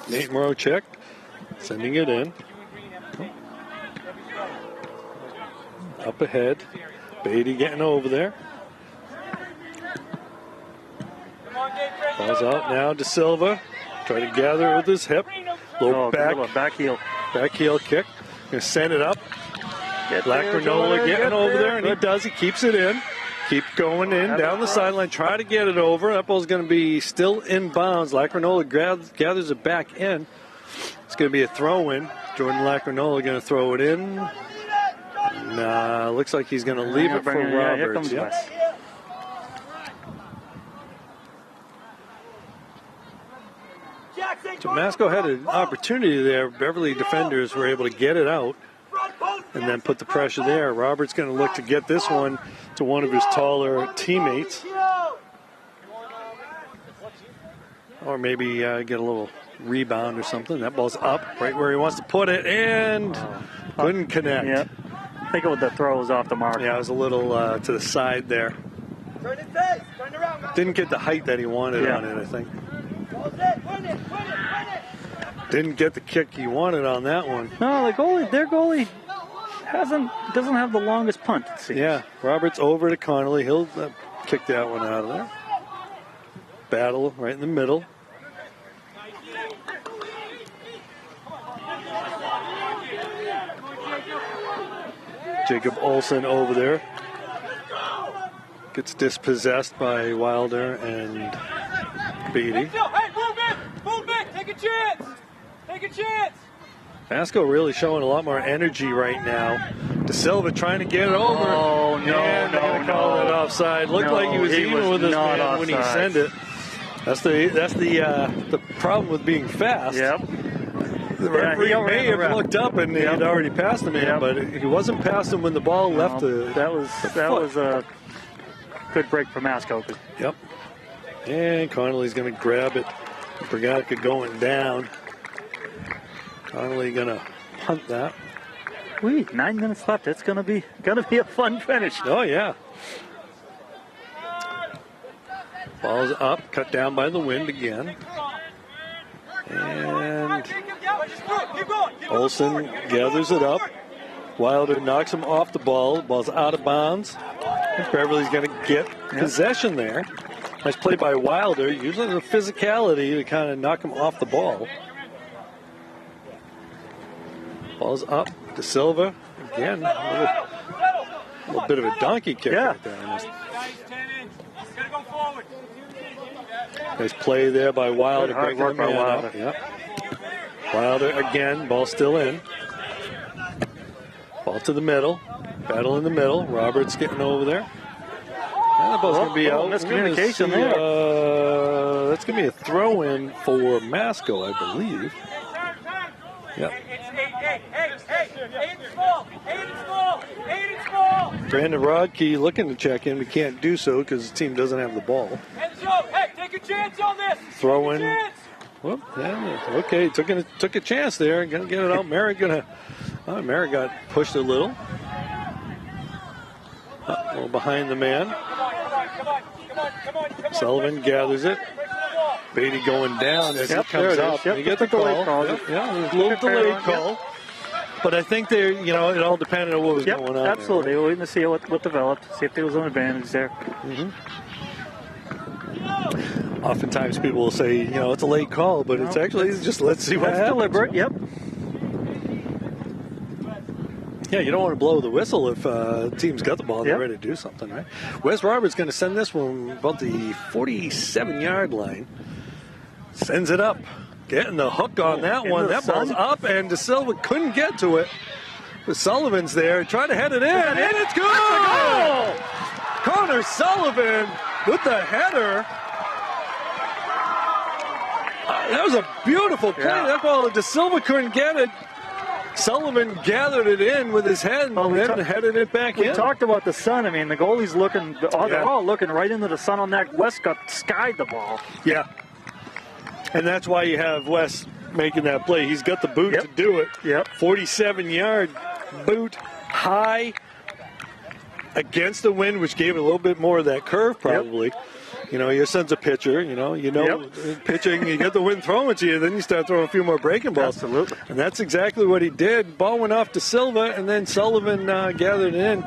S1: Nate Morocek sending it in. Up ahead. Beatty getting over there. Ball's out now to Silva. Trying to gather it with his hip. Little
S2: back heel.
S1: Back heel kick. Gonna send it up. Lacrinola getting over there, and he does. He keeps it in. Keep going in down the sideline. Try to get it over. That ball's going to be still in bounds. Lacrinola gathers it back in. It's going to be a throw in. Jordan Lacrinola going to throw it in. Nah, looks like he's going to leave it for Roberts.
S2: Here comes Wes.
S1: So Masco had an opportunity there. Beverly defenders were able to get it out and then put the pressure there. Roberts going to look to get this one to one of his taller teammates. Or maybe get a little rebound or something. That ball's up right where he wants to put it. And Couldn't connect.
S2: Yep. I think the throw was off the mark.
S1: Yeah, it was a little to the side there.
S3: Turn it face. Turn around, Masco.
S1: Didn't get the height that he wanted on it, I think.
S3: Win it.
S1: Didn't get the kick he wanted on that one.
S2: No, their goalie doesn't have the longest punt, it seems.
S1: Yeah, Roberts over to Connolly. He'll kick that one out of there. Battle right in the middle. Jacob Olsen over there. Gets dispossessed by Wilder and Beatty.
S3: Hey, move it. Take a chance.
S1: Masco really showing a lot more energy right now. De Silva trying to get it over.
S2: Oh, no,
S1: and they're going to call it offside. Looked like he was even with his man
S2: offside
S1: when he sent it. That's the problem with being fast.
S2: Yep.
S1: The referee may have looked up and he had already passed the man, but he wasn't past him when the ball left the
S2: That was a good break for Masco.
S1: Yep. And Connolly's going to grab it. Bragatka going down. Connolly going to punt that.
S2: 9 minutes left. It's going to be a fun finish.
S1: Oh yeah. Ball's up, cut down by the wind again. And Olsen gathers it up. Wilder knocks him off the ball. Ball's out of bounds. Beverly's going to get possession there. Nice play by Wilder, using the physicality to kind of knock him off the ball. Ball's up. De Silva again. A little bit of a donkey kick right there. Nice play there by Wilder.
S2: Hard work by Wilder.
S1: Yep. Wilder again. Ball still in. Ball to the middle. Battle in the middle. Roberts getting over there. And the ball's going to be out.
S2: Miscommunication there.
S1: That's going to be a throw-in for Masco, I believe. Yep. Brandon Rodkey looking to check in, but can't do so because his team doesn't have the ball.
S3: Hey, take a chance on this.
S1: Throw in. Well, yeah, okay, took a chance there. Gonna get it out. Merritt Merritt got pushed a little. A little behind the man. Sullivan gathers it. Beatty going down as he comes up.
S2: Yep,
S1: you get the call. Yeah, there's a little delayed call. But I think it all depended on what was going on.
S2: Absolutely.
S1: There, right?
S2: We're waiting to see what developed, see if there was an advantage there.
S1: Mm-hmm. Oftentimes people will say, it's a late call, but it's actually just let's see what happens.
S2: Deliberate, yep.
S1: Yeah, you don't want to blow the whistle if the team's got the ball, they're ready to do something, right? Wes Roberts going to send this one about the 47-yard line. Sends it up. Getting the hook on that one. That ball's up, and De Silva couldn't get to it. But Sullivan's there, trying to head it in, and it's good! Connor Sullivan with the header. That was a beautiful play. That ball, De Silva couldn't get it. Sullivan gathered it in with his head and then headed it back in.
S2: We talked about the sun. I mean, the goalie's looking, they're all looking right into the sun on that. West got skied the ball.
S1: Yeah. And that's why you have Wes making that play. He's got the boot to do it.
S2: Yep.
S1: 47-yard boot, high, against the wind, which gave it a little bit more of that curve probably. Yep. Your son's a pitcher, pitching, you get the wind throwing to you, then you start throwing a few more breaking balls.
S2: Absolutely.
S1: And that's exactly what he did. Ball went off to Silva, and then Sullivan gathered it in.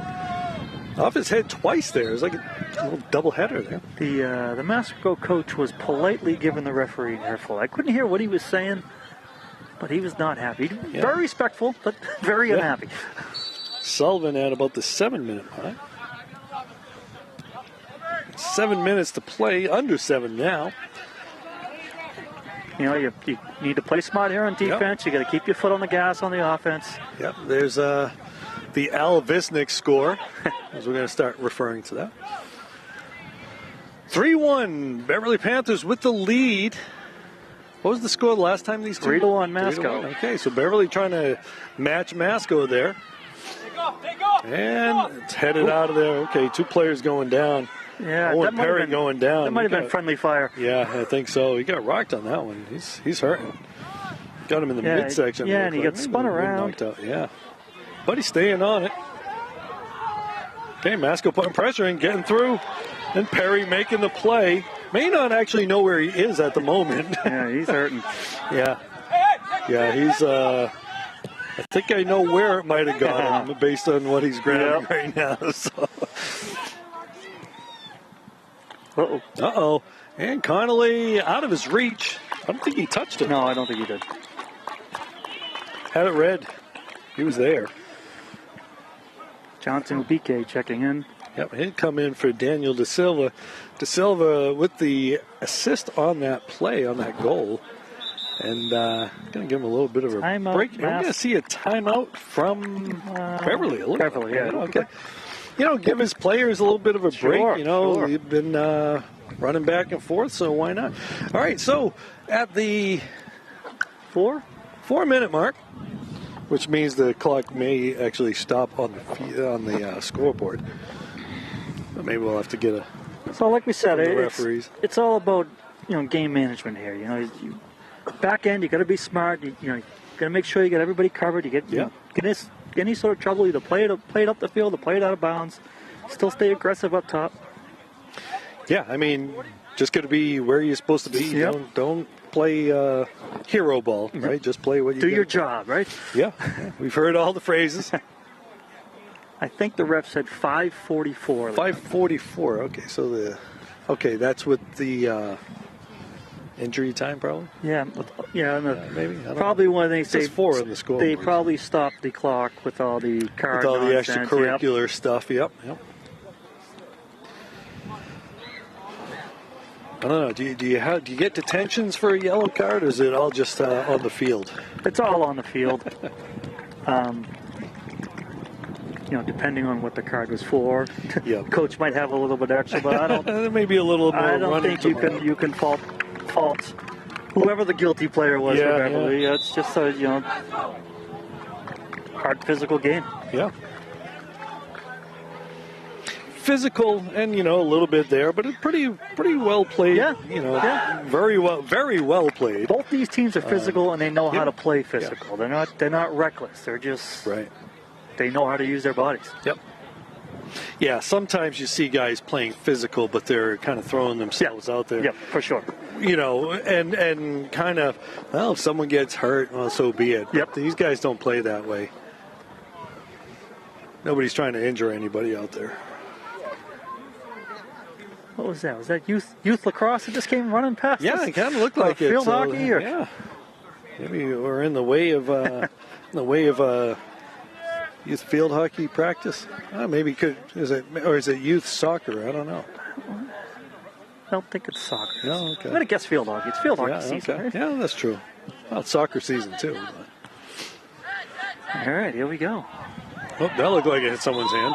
S1: Off his head twice there. It was like a little doubleheader there.
S2: The Masco coach was politely giving the referee an earful. I couldn't hear what he was saying, but he was not happy. Yeah. Very respectful, but very unhappy.
S1: Sullivan at about the 7-minute mark. 7 minutes to play, under 7 now.
S2: You need to play smart here on defense. You got to keep your foot on the gas on the offense.
S1: Yep, there's the Al Visnick score, as we're going to start referring to that. 3-1, Beverly Panthers with the lead. What was the score the last time these two?
S2: 3-1 Masco.
S1: Okay, so Beverly trying to match Masco there.
S3: Take off.
S1: And it's headed out of there. Okay, 2 players going down.
S2: Yeah,
S1: Owen Perry going down.
S2: That might have been friendly fire.
S1: Yeah, I think so. He got rocked on that one. He's hurting. Got him in the midsection.
S2: Yeah, and he got spun around.
S1: Yeah. but he's staying on it. Okay, Masco putting pressure and getting through. And Perry making the play. May not actually know where he is at the moment.
S2: Yeah, he's hurting.
S1: Yeah. Yeah, he's, I think I know where it might have gone based on what he's grabbing right now. So.
S2: Uh-oh.
S1: Uh-oh. And Connolly out of his reach. I don't think he touched it.
S2: No, I don't think he did.
S1: Had it read. He was there.
S2: Johnson Ubike checking in.
S1: Yep, he'd come in for Daniel De Silva. De Silva with the assist on that play, on that goal. And going to give him a little bit of a
S2: timeout,
S1: break. We're going to see a timeout from Beverly.
S2: Beverly, yeah.
S1: Okay. Give his players a little bit of a break.
S2: Sure.
S1: They've been running back and forth, so why not? All right, so at the 4-minute mark, which means the clock may actually stop on the scoreboard. But maybe we'll have to get a.
S2: So, like we said,
S1: referees.
S2: It's all about game management here. Back end, you got to be smart. You got to make sure you get everybody covered. You get any sort of trouble, either play it up the field or play it out of bounds. Still stay aggressive up top.
S1: Yeah, I mean, just got to be where you're supposed to be.
S2: Yep.
S1: Don't play hero ball, right? Just play what you
S2: do your job, right?
S1: Yeah, we've heard all the phrases.
S2: I think the ref said 5:44.
S1: 5:44. Okay, that's with the injury time, probably.
S2: Yeah.
S1: Maybe.
S2: Probably when they say
S1: 4 on the score.
S2: They probably stopped the clock with all the card.
S1: With all the
S2: nonsense.
S1: extracurricular stuff. Yep. I don't know. Do you get detentions for a yellow card, or is it all just on the field?
S2: It's all on the field. Depending on what the card was for.
S1: Yep.
S2: Coach might have a little bit extra, but I don't.
S1: There may be a little more.
S2: I don't think you can fault whoever the guilty player was for Beverly. Yeah. It's just a hard physical game.
S1: Yeah. Physical and a little bit there, but it's pretty well played.
S2: Yeah.
S1: Very well played.
S2: Both these teams are physical and they know how to play physical. Yeah. They're not reckless. They're just
S1: right.
S2: They know how to use their bodies.
S1: Yep. Yeah, sometimes you see guys playing physical, but they're kind of throwing themselves out there.
S2: Yep, for sure.
S1: And kind of, if someone gets hurt, well, so be it.
S2: Yep.
S1: These guys don't play that way. Nobody's trying to injure anybody out there.
S2: What was that? Was that youth lacrosse that just came running past us?
S1: Yeah, it kind of looked like it.
S2: Field hockey? Or?
S1: Yeah. Maybe we're in the way of youth field hockey practice. Maybe is it youth soccer? I don't know.
S2: I don't think it's soccer.
S1: No, okay.
S2: I'm going to guess field hockey. It's field hockey season,
S1: okay.
S2: right?
S1: Yeah, that's true. Well, it's soccer season, too.
S2: All right, here we go.
S1: Oh, that looked like it hit someone's hand.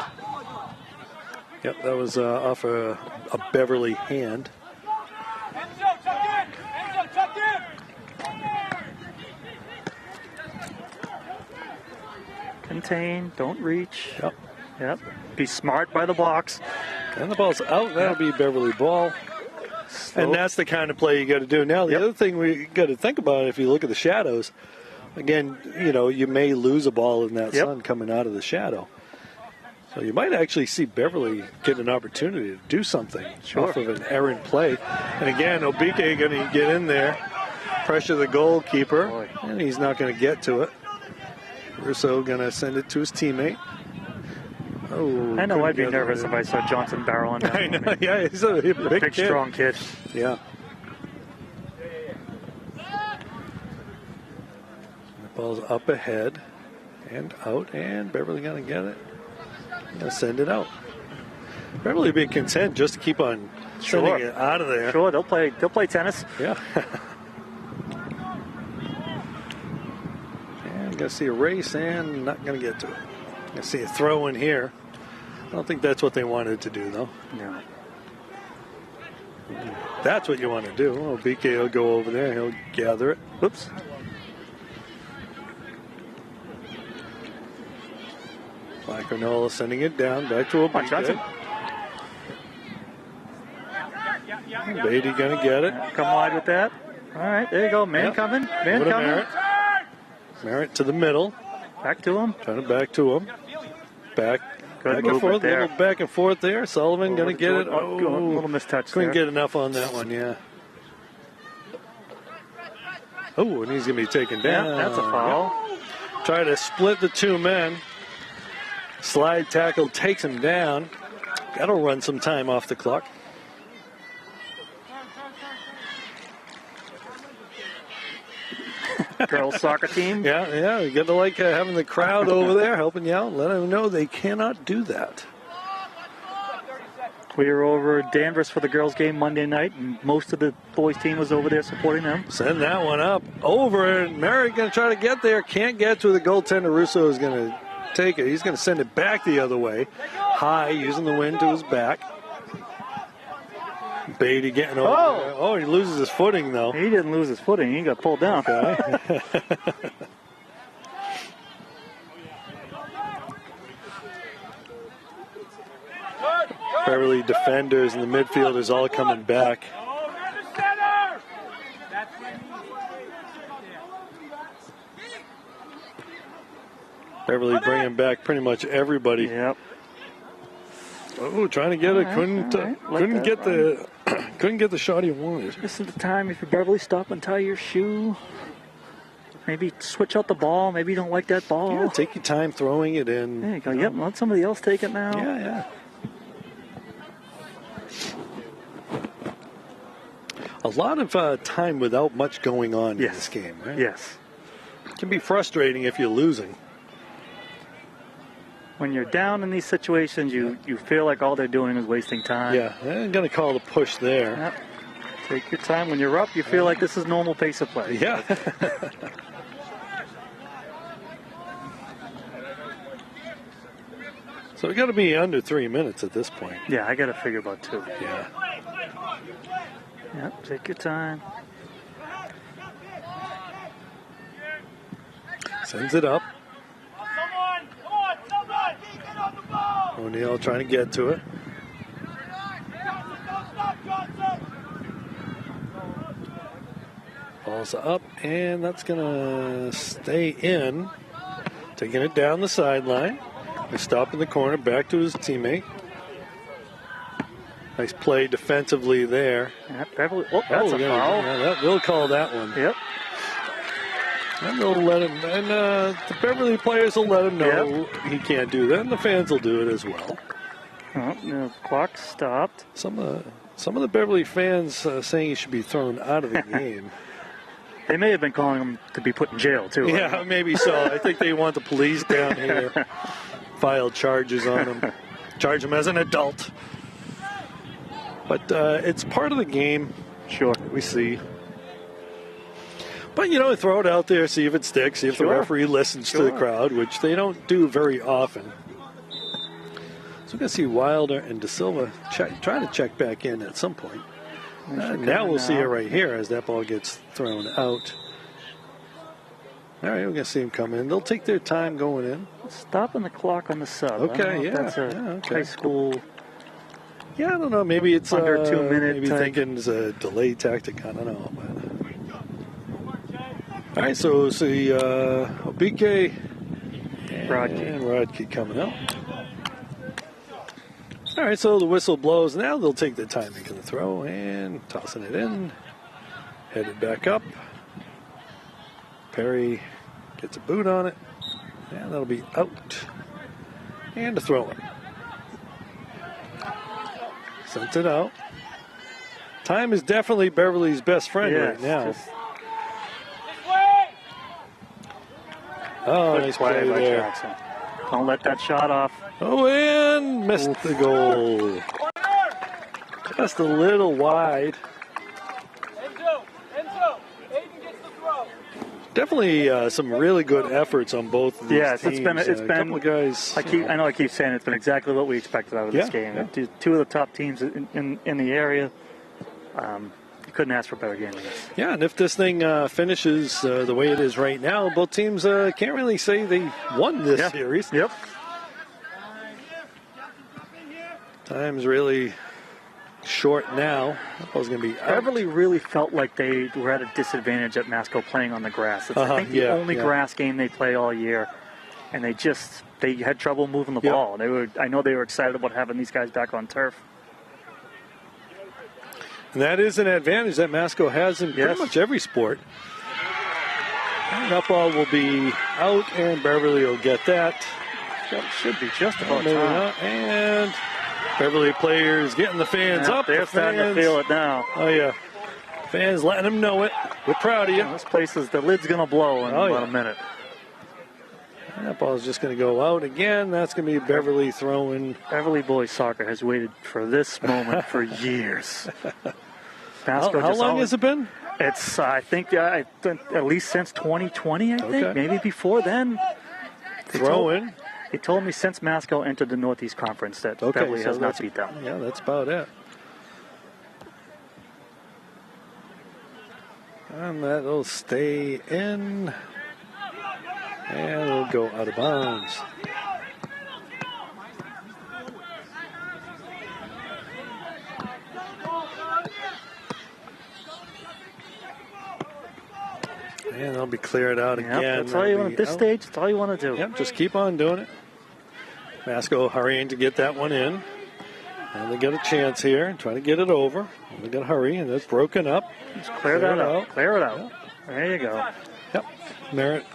S1: Yep, that was off a Beverly hand.
S2: Contain, don't reach.
S1: Yep.
S2: Be smart by the box.
S1: And the ball's out. That'll be Beverly ball. And that's the kind of play you got to do. Now, the other thing we got to think about, if you look at the shadows, again, you may lose a ball in that sun coming out of the shadow. So you might actually see Beverly get an opportunity to do something off of an errant play. And again, Obike going to get in there, pressure the goalkeeper, and he's not going to get to it. Russo going to send it to his teammate. Oh,
S2: I know I'd be nervous if I saw Johnson barreling down.
S1: I know, yeah, he's a big kid.
S2: Strong kid.
S1: Yeah. The ball's up ahead and out, and Beverly going to get it. Going to send it out. Beverly would be content just to keep on sending it out of there.
S2: Sure, they'll play tennis.
S1: Yeah. And going to see a race and not going to get to it. Going to see a throw in here. I don't think that's what they wanted to do, though.
S2: No.
S1: That's what you want to do. Well, BK will go over there. He'll gather it.
S2: Oops.
S1: Masconomet sending it down back to Obike.
S2: Johnson.
S1: Beatty going to get it.
S2: Come wide with that. All right, there you go. Man coming. Man coming.
S1: Merritt to the middle.
S2: Back to him.
S1: Trying to back to him. Back and forth. A little back and forth there. Sullivan going to get it.
S2: Oh, a little mistouch
S1: couldn't
S2: there.
S1: get enough on that one, yeah. Oh, and he's going to be taken down.
S2: Yeah, that's a foul.
S1: Try to split the two men. Slide tackle takes him down. That'll run some time off the clock.
S2: Girls soccer team.
S1: Yeah. You got to like having the crowd over there helping you out. Let them know they cannot do that.
S2: We were over at Danvers for the girls' game Monday night, and most of the boys' team was over there supporting them.
S1: Send that one up over, and Merritt going to try to get there. Can't get to the goaltender. Russo is going to take it. He's going to send it back the other way. High, using the wind to his back. Beatty getting over. Oh, he loses his footing, though.
S2: He didn't lose his footing. He got pulled down.
S1: Okay. Beverly defenders and the midfielders all coming back. Beverly bringing back pretty much everybody.
S2: Yep.
S1: Oh, trying to get it. Couldn't get the shot he wanted.
S2: This is the time if you're Beverly, stop and tie your shoe. Maybe switch out the ball. Maybe you don't like that ball.
S1: Yeah, take your time throwing it in.
S2: There you go. Yep, let somebody else take it now.
S1: Yeah. A lot of time without much going on in this game, right?
S2: Yes.
S1: It can be frustrating if you're losing.
S2: When you're down in these situations, you feel like all they're doing is wasting time.
S1: Yeah, I'm going to call the push there.
S2: Yep. Take your time. When you're up, you feel like this is normal pace of play.
S1: Yeah. So we got to be under 3 minutes at this point.
S2: Yeah, I got to figure about 2.
S1: Yeah.
S2: Yep, take your time.
S1: Sends it up. O'Neill trying to get to it. Ball's up, and that's going to stay in. Taking it down the sideline. They stop in the corner, back to his teammate. Nice play defensively there.
S2: Yep, Beverly. Oh, that's a foul.
S1: Yeah, we'll call that one.
S2: Yep.
S1: And they'll let him, and the Beverly players will let him know he can't do that, and the fans will do it as well.
S2: Oh, the clock stopped.
S1: Some of the Beverly fans saying he should be thrown out of the game.
S2: They may have been calling him to be put in jail too.
S1: Yeah, maybe so. I think they want the police down here, file charges on him, charge him as an adult. But it's part of the game.
S2: Sure,
S1: we see. But, throw it out there, see if it sticks, see if the referee listens to the crowd, which they don't do very often. So we're going to see Wilder and De Silva try to check back in at some point. Now we'll see it right here as that ball gets thrown out. All right, we're going to see him come in. They'll take their time going in.
S2: Stopping the clock on the sub.
S1: Okay,
S2: That's a high school.
S1: Yeah, I don't know. Maybe it's
S2: under 2 minute.
S1: Maybe thinking it's a delay tactic. I don't know. But. All right, so we'll see Obike and Rodke coming up. All right, so the whistle blows. Now they'll take their time making the throw and tossing it in. Headed back up. Perry gets a boot on it. And that'll be out. And a throw in. Sent it out. Time is definitely Beverly's best friend right now. Oh, nice play there.
S2: Jackson. Don't let that shot off.
S1: Oh, and missed the goal. Just a little wide.
S3: Aiden gets the throw.
S1: Definitely some really good efforts on both of these teams.
S2: It's been
S1: a couple of guys.
S2: I know I keep saying it's been exactly what we expected out of this game.
S1: Yeah.
S2: Two of the top teams in the area. You couldn't ask for a better game than this.
S1: Yeah, and if this thing finishes the way it is right now, both teams can't really say they won this series.
S2: Yep.
S1: Time's really short now. That ball's going to be out.
S2: Beverly really felt like they were at a disadvantage at Masco playing on the grass. It's, I think, the only grass game they play all year. and they had trouble moving the ball. I know they were excited about having these guys back on turf.
S1: And that is an advantage that Masco has in pretty much every sport. And that ball will be out, and Beverly will get that.
S2: That should be just about
S1: maybe
S2: time.
S1: not. And Beverly players getting the fans up.
S2: They're starting to feel it now.
S1: Oh, yeah. Fans letting them know it. We're proud of you.
S2: This place the lid's going to blow in about a minute.
S1: And that ball's just going to go out again. That's going to be Beverly throwing.
S2: Beverly boys soccer has waited for this moment for years.
S1: How long has it been?
S2: It's, I think, at least since 2020, I think. Maybe before then.
S1: Throwing.
S2: He told me since Masco entered the Northeast Conference that Beverly has not beat them.
S1: Yeah, that's about it. And that'll stay in. And it'll go out of bounds. And they'll be cleared out again.
S2: That's all you want at this stage. That's all you want to do.
S1: Yep, just keep on doing it. Masco hurrying to get that one in. And they get a chance here and try to get it over. They got to hurry, and it's broken up.
S2: Just clear that out. Clear it out. Yep. There you go.
S1: Yep. Merritt.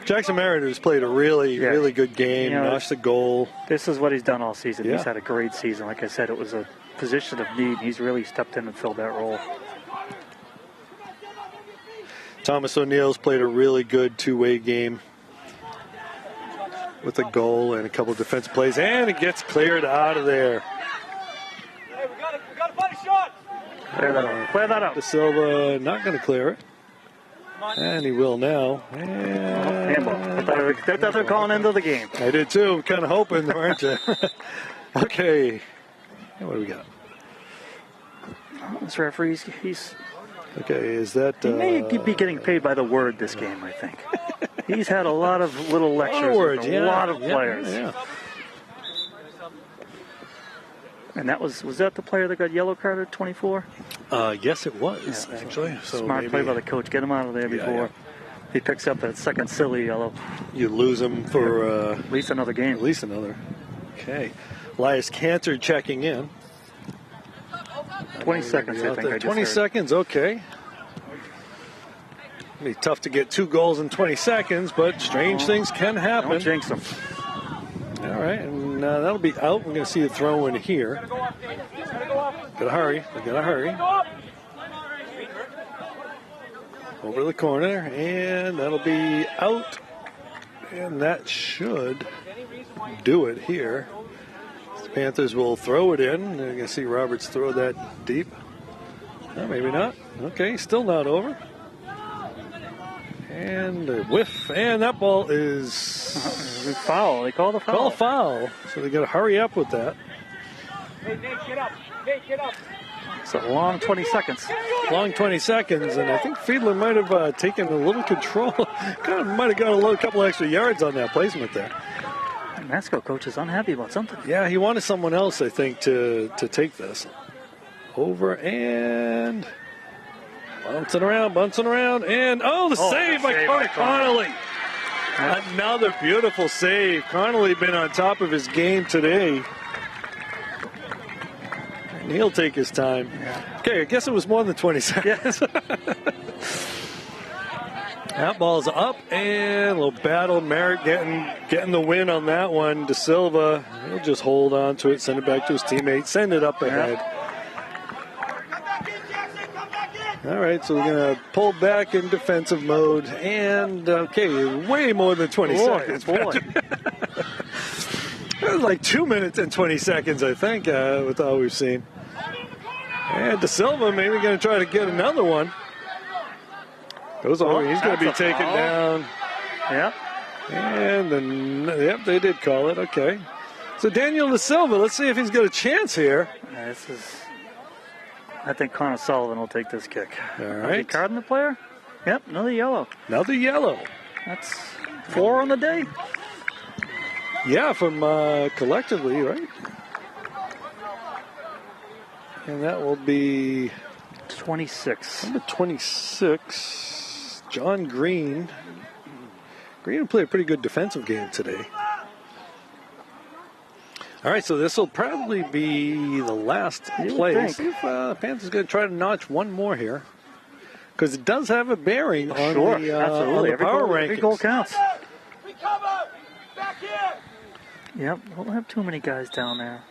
S1: Jackson Merritt has played a really good game, notched the goal.
S2: This is what he's done all season. He's had a great season. Like I said, it was a position of need. He's really stepped in and filled that role.
S1: Thomas O'Neill's played a really good two-way game with a goal and a couple of defensive plays, and it gets cleared out of there.
S3: Hey, we got a body shot.
S2: Clear that out. Clear that out.
S1: De Silva not going to clear it. And he will now.
S2: Handball. I thought they were calling into the game.
S1: I did too. Kind of hoping, weren't you? Okay. What do we got?
S2: This referee, he's...
S1: Okay, is that...
S2: He may be getting paid by the word this game, I think. He's had a lot of little lectures with a lot of players.
S1: Yeah.
S2: And that was that the player that got yellow carded at 24?
S1: Yes, it was, actually. So
S2: smart play by the coach. Get him out of there before he picks up that second silly yellow.
S1: You lose him for...
S2: at least another game.
S1: At least another. Okay. Elias Cantor checking in.
S2: 20 seconds, I think. I just
S1: 20
S2: heard.
S1: seconds, okay. It'll be tough to get 2 goals in 20 seconds, but strange things can happen.
S2: Don't jinx them.
S1: All right, and that'll be out. We're going to see a throw in here. Gotta hurry. We gotta hurry. Over the corner, and that'll be out. And that should do it here. The Panthers will throw it in. You're going to see Roberts throw that deep. No, maybe not. Okay, still not over. And a whiff, and that ball is...
S2: foul. They call the foul.
S1: Call a foul. So they got to hurry up with that.
S3: Hey, Nate, get up. Nate, get up.
S2: It's a long 20 seconds.
S1: Long 20 seconds, and I think Fiedler might have taken a little control. Kind of might have got a couple extra yards on that placement there.
S2: Masco coach is unhappy about something.
S1: Yeah, he wanted someone else, I think, to take this. Over and bouncing around, and the save by Connolly. Another beautiful save. Connolly been on top of his game today. And he'll take his time. Okay, I guess it was more than 20 seconds. That ball's up, and a little battle. Merritt getting the win on that one. De Silva, he'll just hold on to it, send it back to his teammate, send it up ahead. All right, so we're going to pull back in defensive mode, and way more than 20 seconds. It was like 2 minutes and 20 seconds, I think, with all we've seen. And De Silva maybe going to try to get another one. Goes over. He's going to be taken down.
S2: Yep.
S1: And then, they did call it. Okay. So Daniel De Silva, let's see if he's got a chance here.
S2: I think Connor Sullivan will take this kick.
S1: All right.
S2: Is he carding the player? Yep, another yellow.
S1: Another yellow.
S2: That's 4 on the day.
S1: Yeah, from collectively, right? And that will be
S2: 26.
S1: Number 26. John Green Green played a pretty good defensive game today. All right, so this will probably be the last play. See if Panthers going to try to notch one more here, because it does have a bearing on
S2: absolutely.
S1: on the power rankings.
S2: Every goal counts.
S3: Recover! Back here!
S2: Yep, we don't have too many guys down there.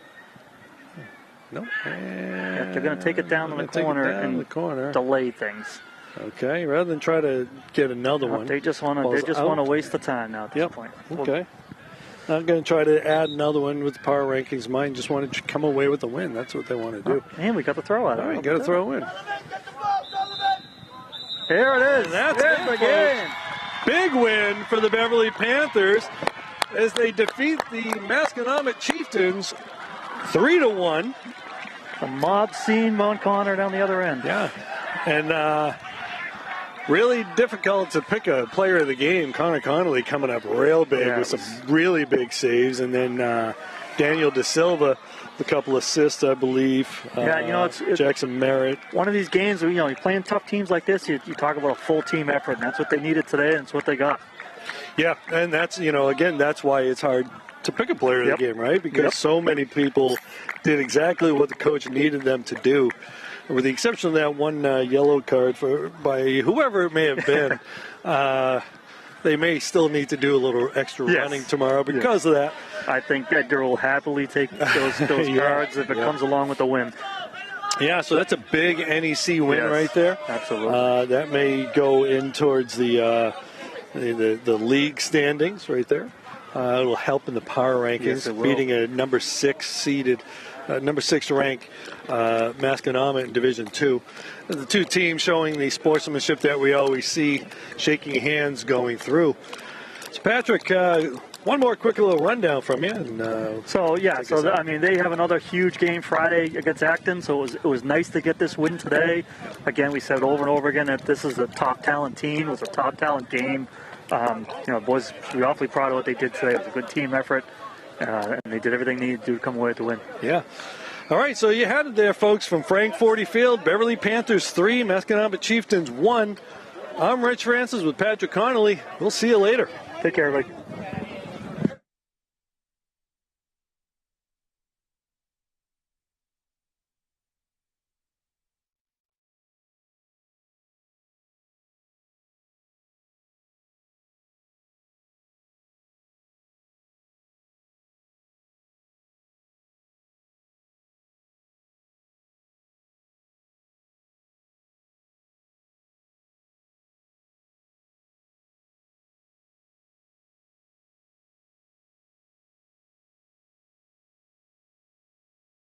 S1: Nope.
S2: Yep, they're going to take it down in the corner and delay things.
S1: Okay, rather than try to get another one.
S2: They just want to waste the time now at this point.
S1: Okay. Not going to try to add another one with the power rankings. Mine just wanted to come away with the win. That's what they want to do.
S2: And we got the throw out of it.
S1: All right, got to throw in.
S2: Here it is.
S1: That's it again. Big win for the Beverly Panthers as they defeat the Masconomet Chieftains 3-1.
S2: The mob scene, Mount Connor down the other end.
S1: Yeah, and really difficult to pick a player of the game. Connor Connolly coming up real big with some really big saves, and then Daniel De Silva, a couple assists, I believe. It's Jackson Merritt.
S2: One of these games, you're playing tough teams like this. You talk about a full team effort, and that's what they needed today, and it's what they got.
S1: Yeah, and that's again, that's why it's hard to pick a player of the game, right? Because so many people did exactly what the coach needed them to do. With the exception of that one yellow card by whoever it may have been, they may still need to do a little extra running tomorrow because of that.
S2: I think Edgar will happily take those cards if it comes along with the win.
S1: Yeah, so that's a big NEC win right there.
S2: Absolutely.
S1: That may go in towards the league standings right there. It'll help in the power rankings, beating a number 6 ranked Masconomet in Division 2. The two teams showing the sportsmanship that we always see, shaking hands going through. So, Patrick, one more quick little rundown from you. And,
S2: they have another huge game Friday against Acton, so it was nice to get this win today. Again, we said over and over again that this is a top talent team. It was a top talent game. Boys, we're awfully proud of what they did today. It was a good team effort, and they did everything they needed to do to come away with the win.
S1: Yeah. All right, so you had it there, folks, from Frank 40 Field. Beverly Panthers 3, Masconomet Chieftains 1. I'm Rich Francis with Patrick Connolly. We'll see you later.
S2: Take care, everybody.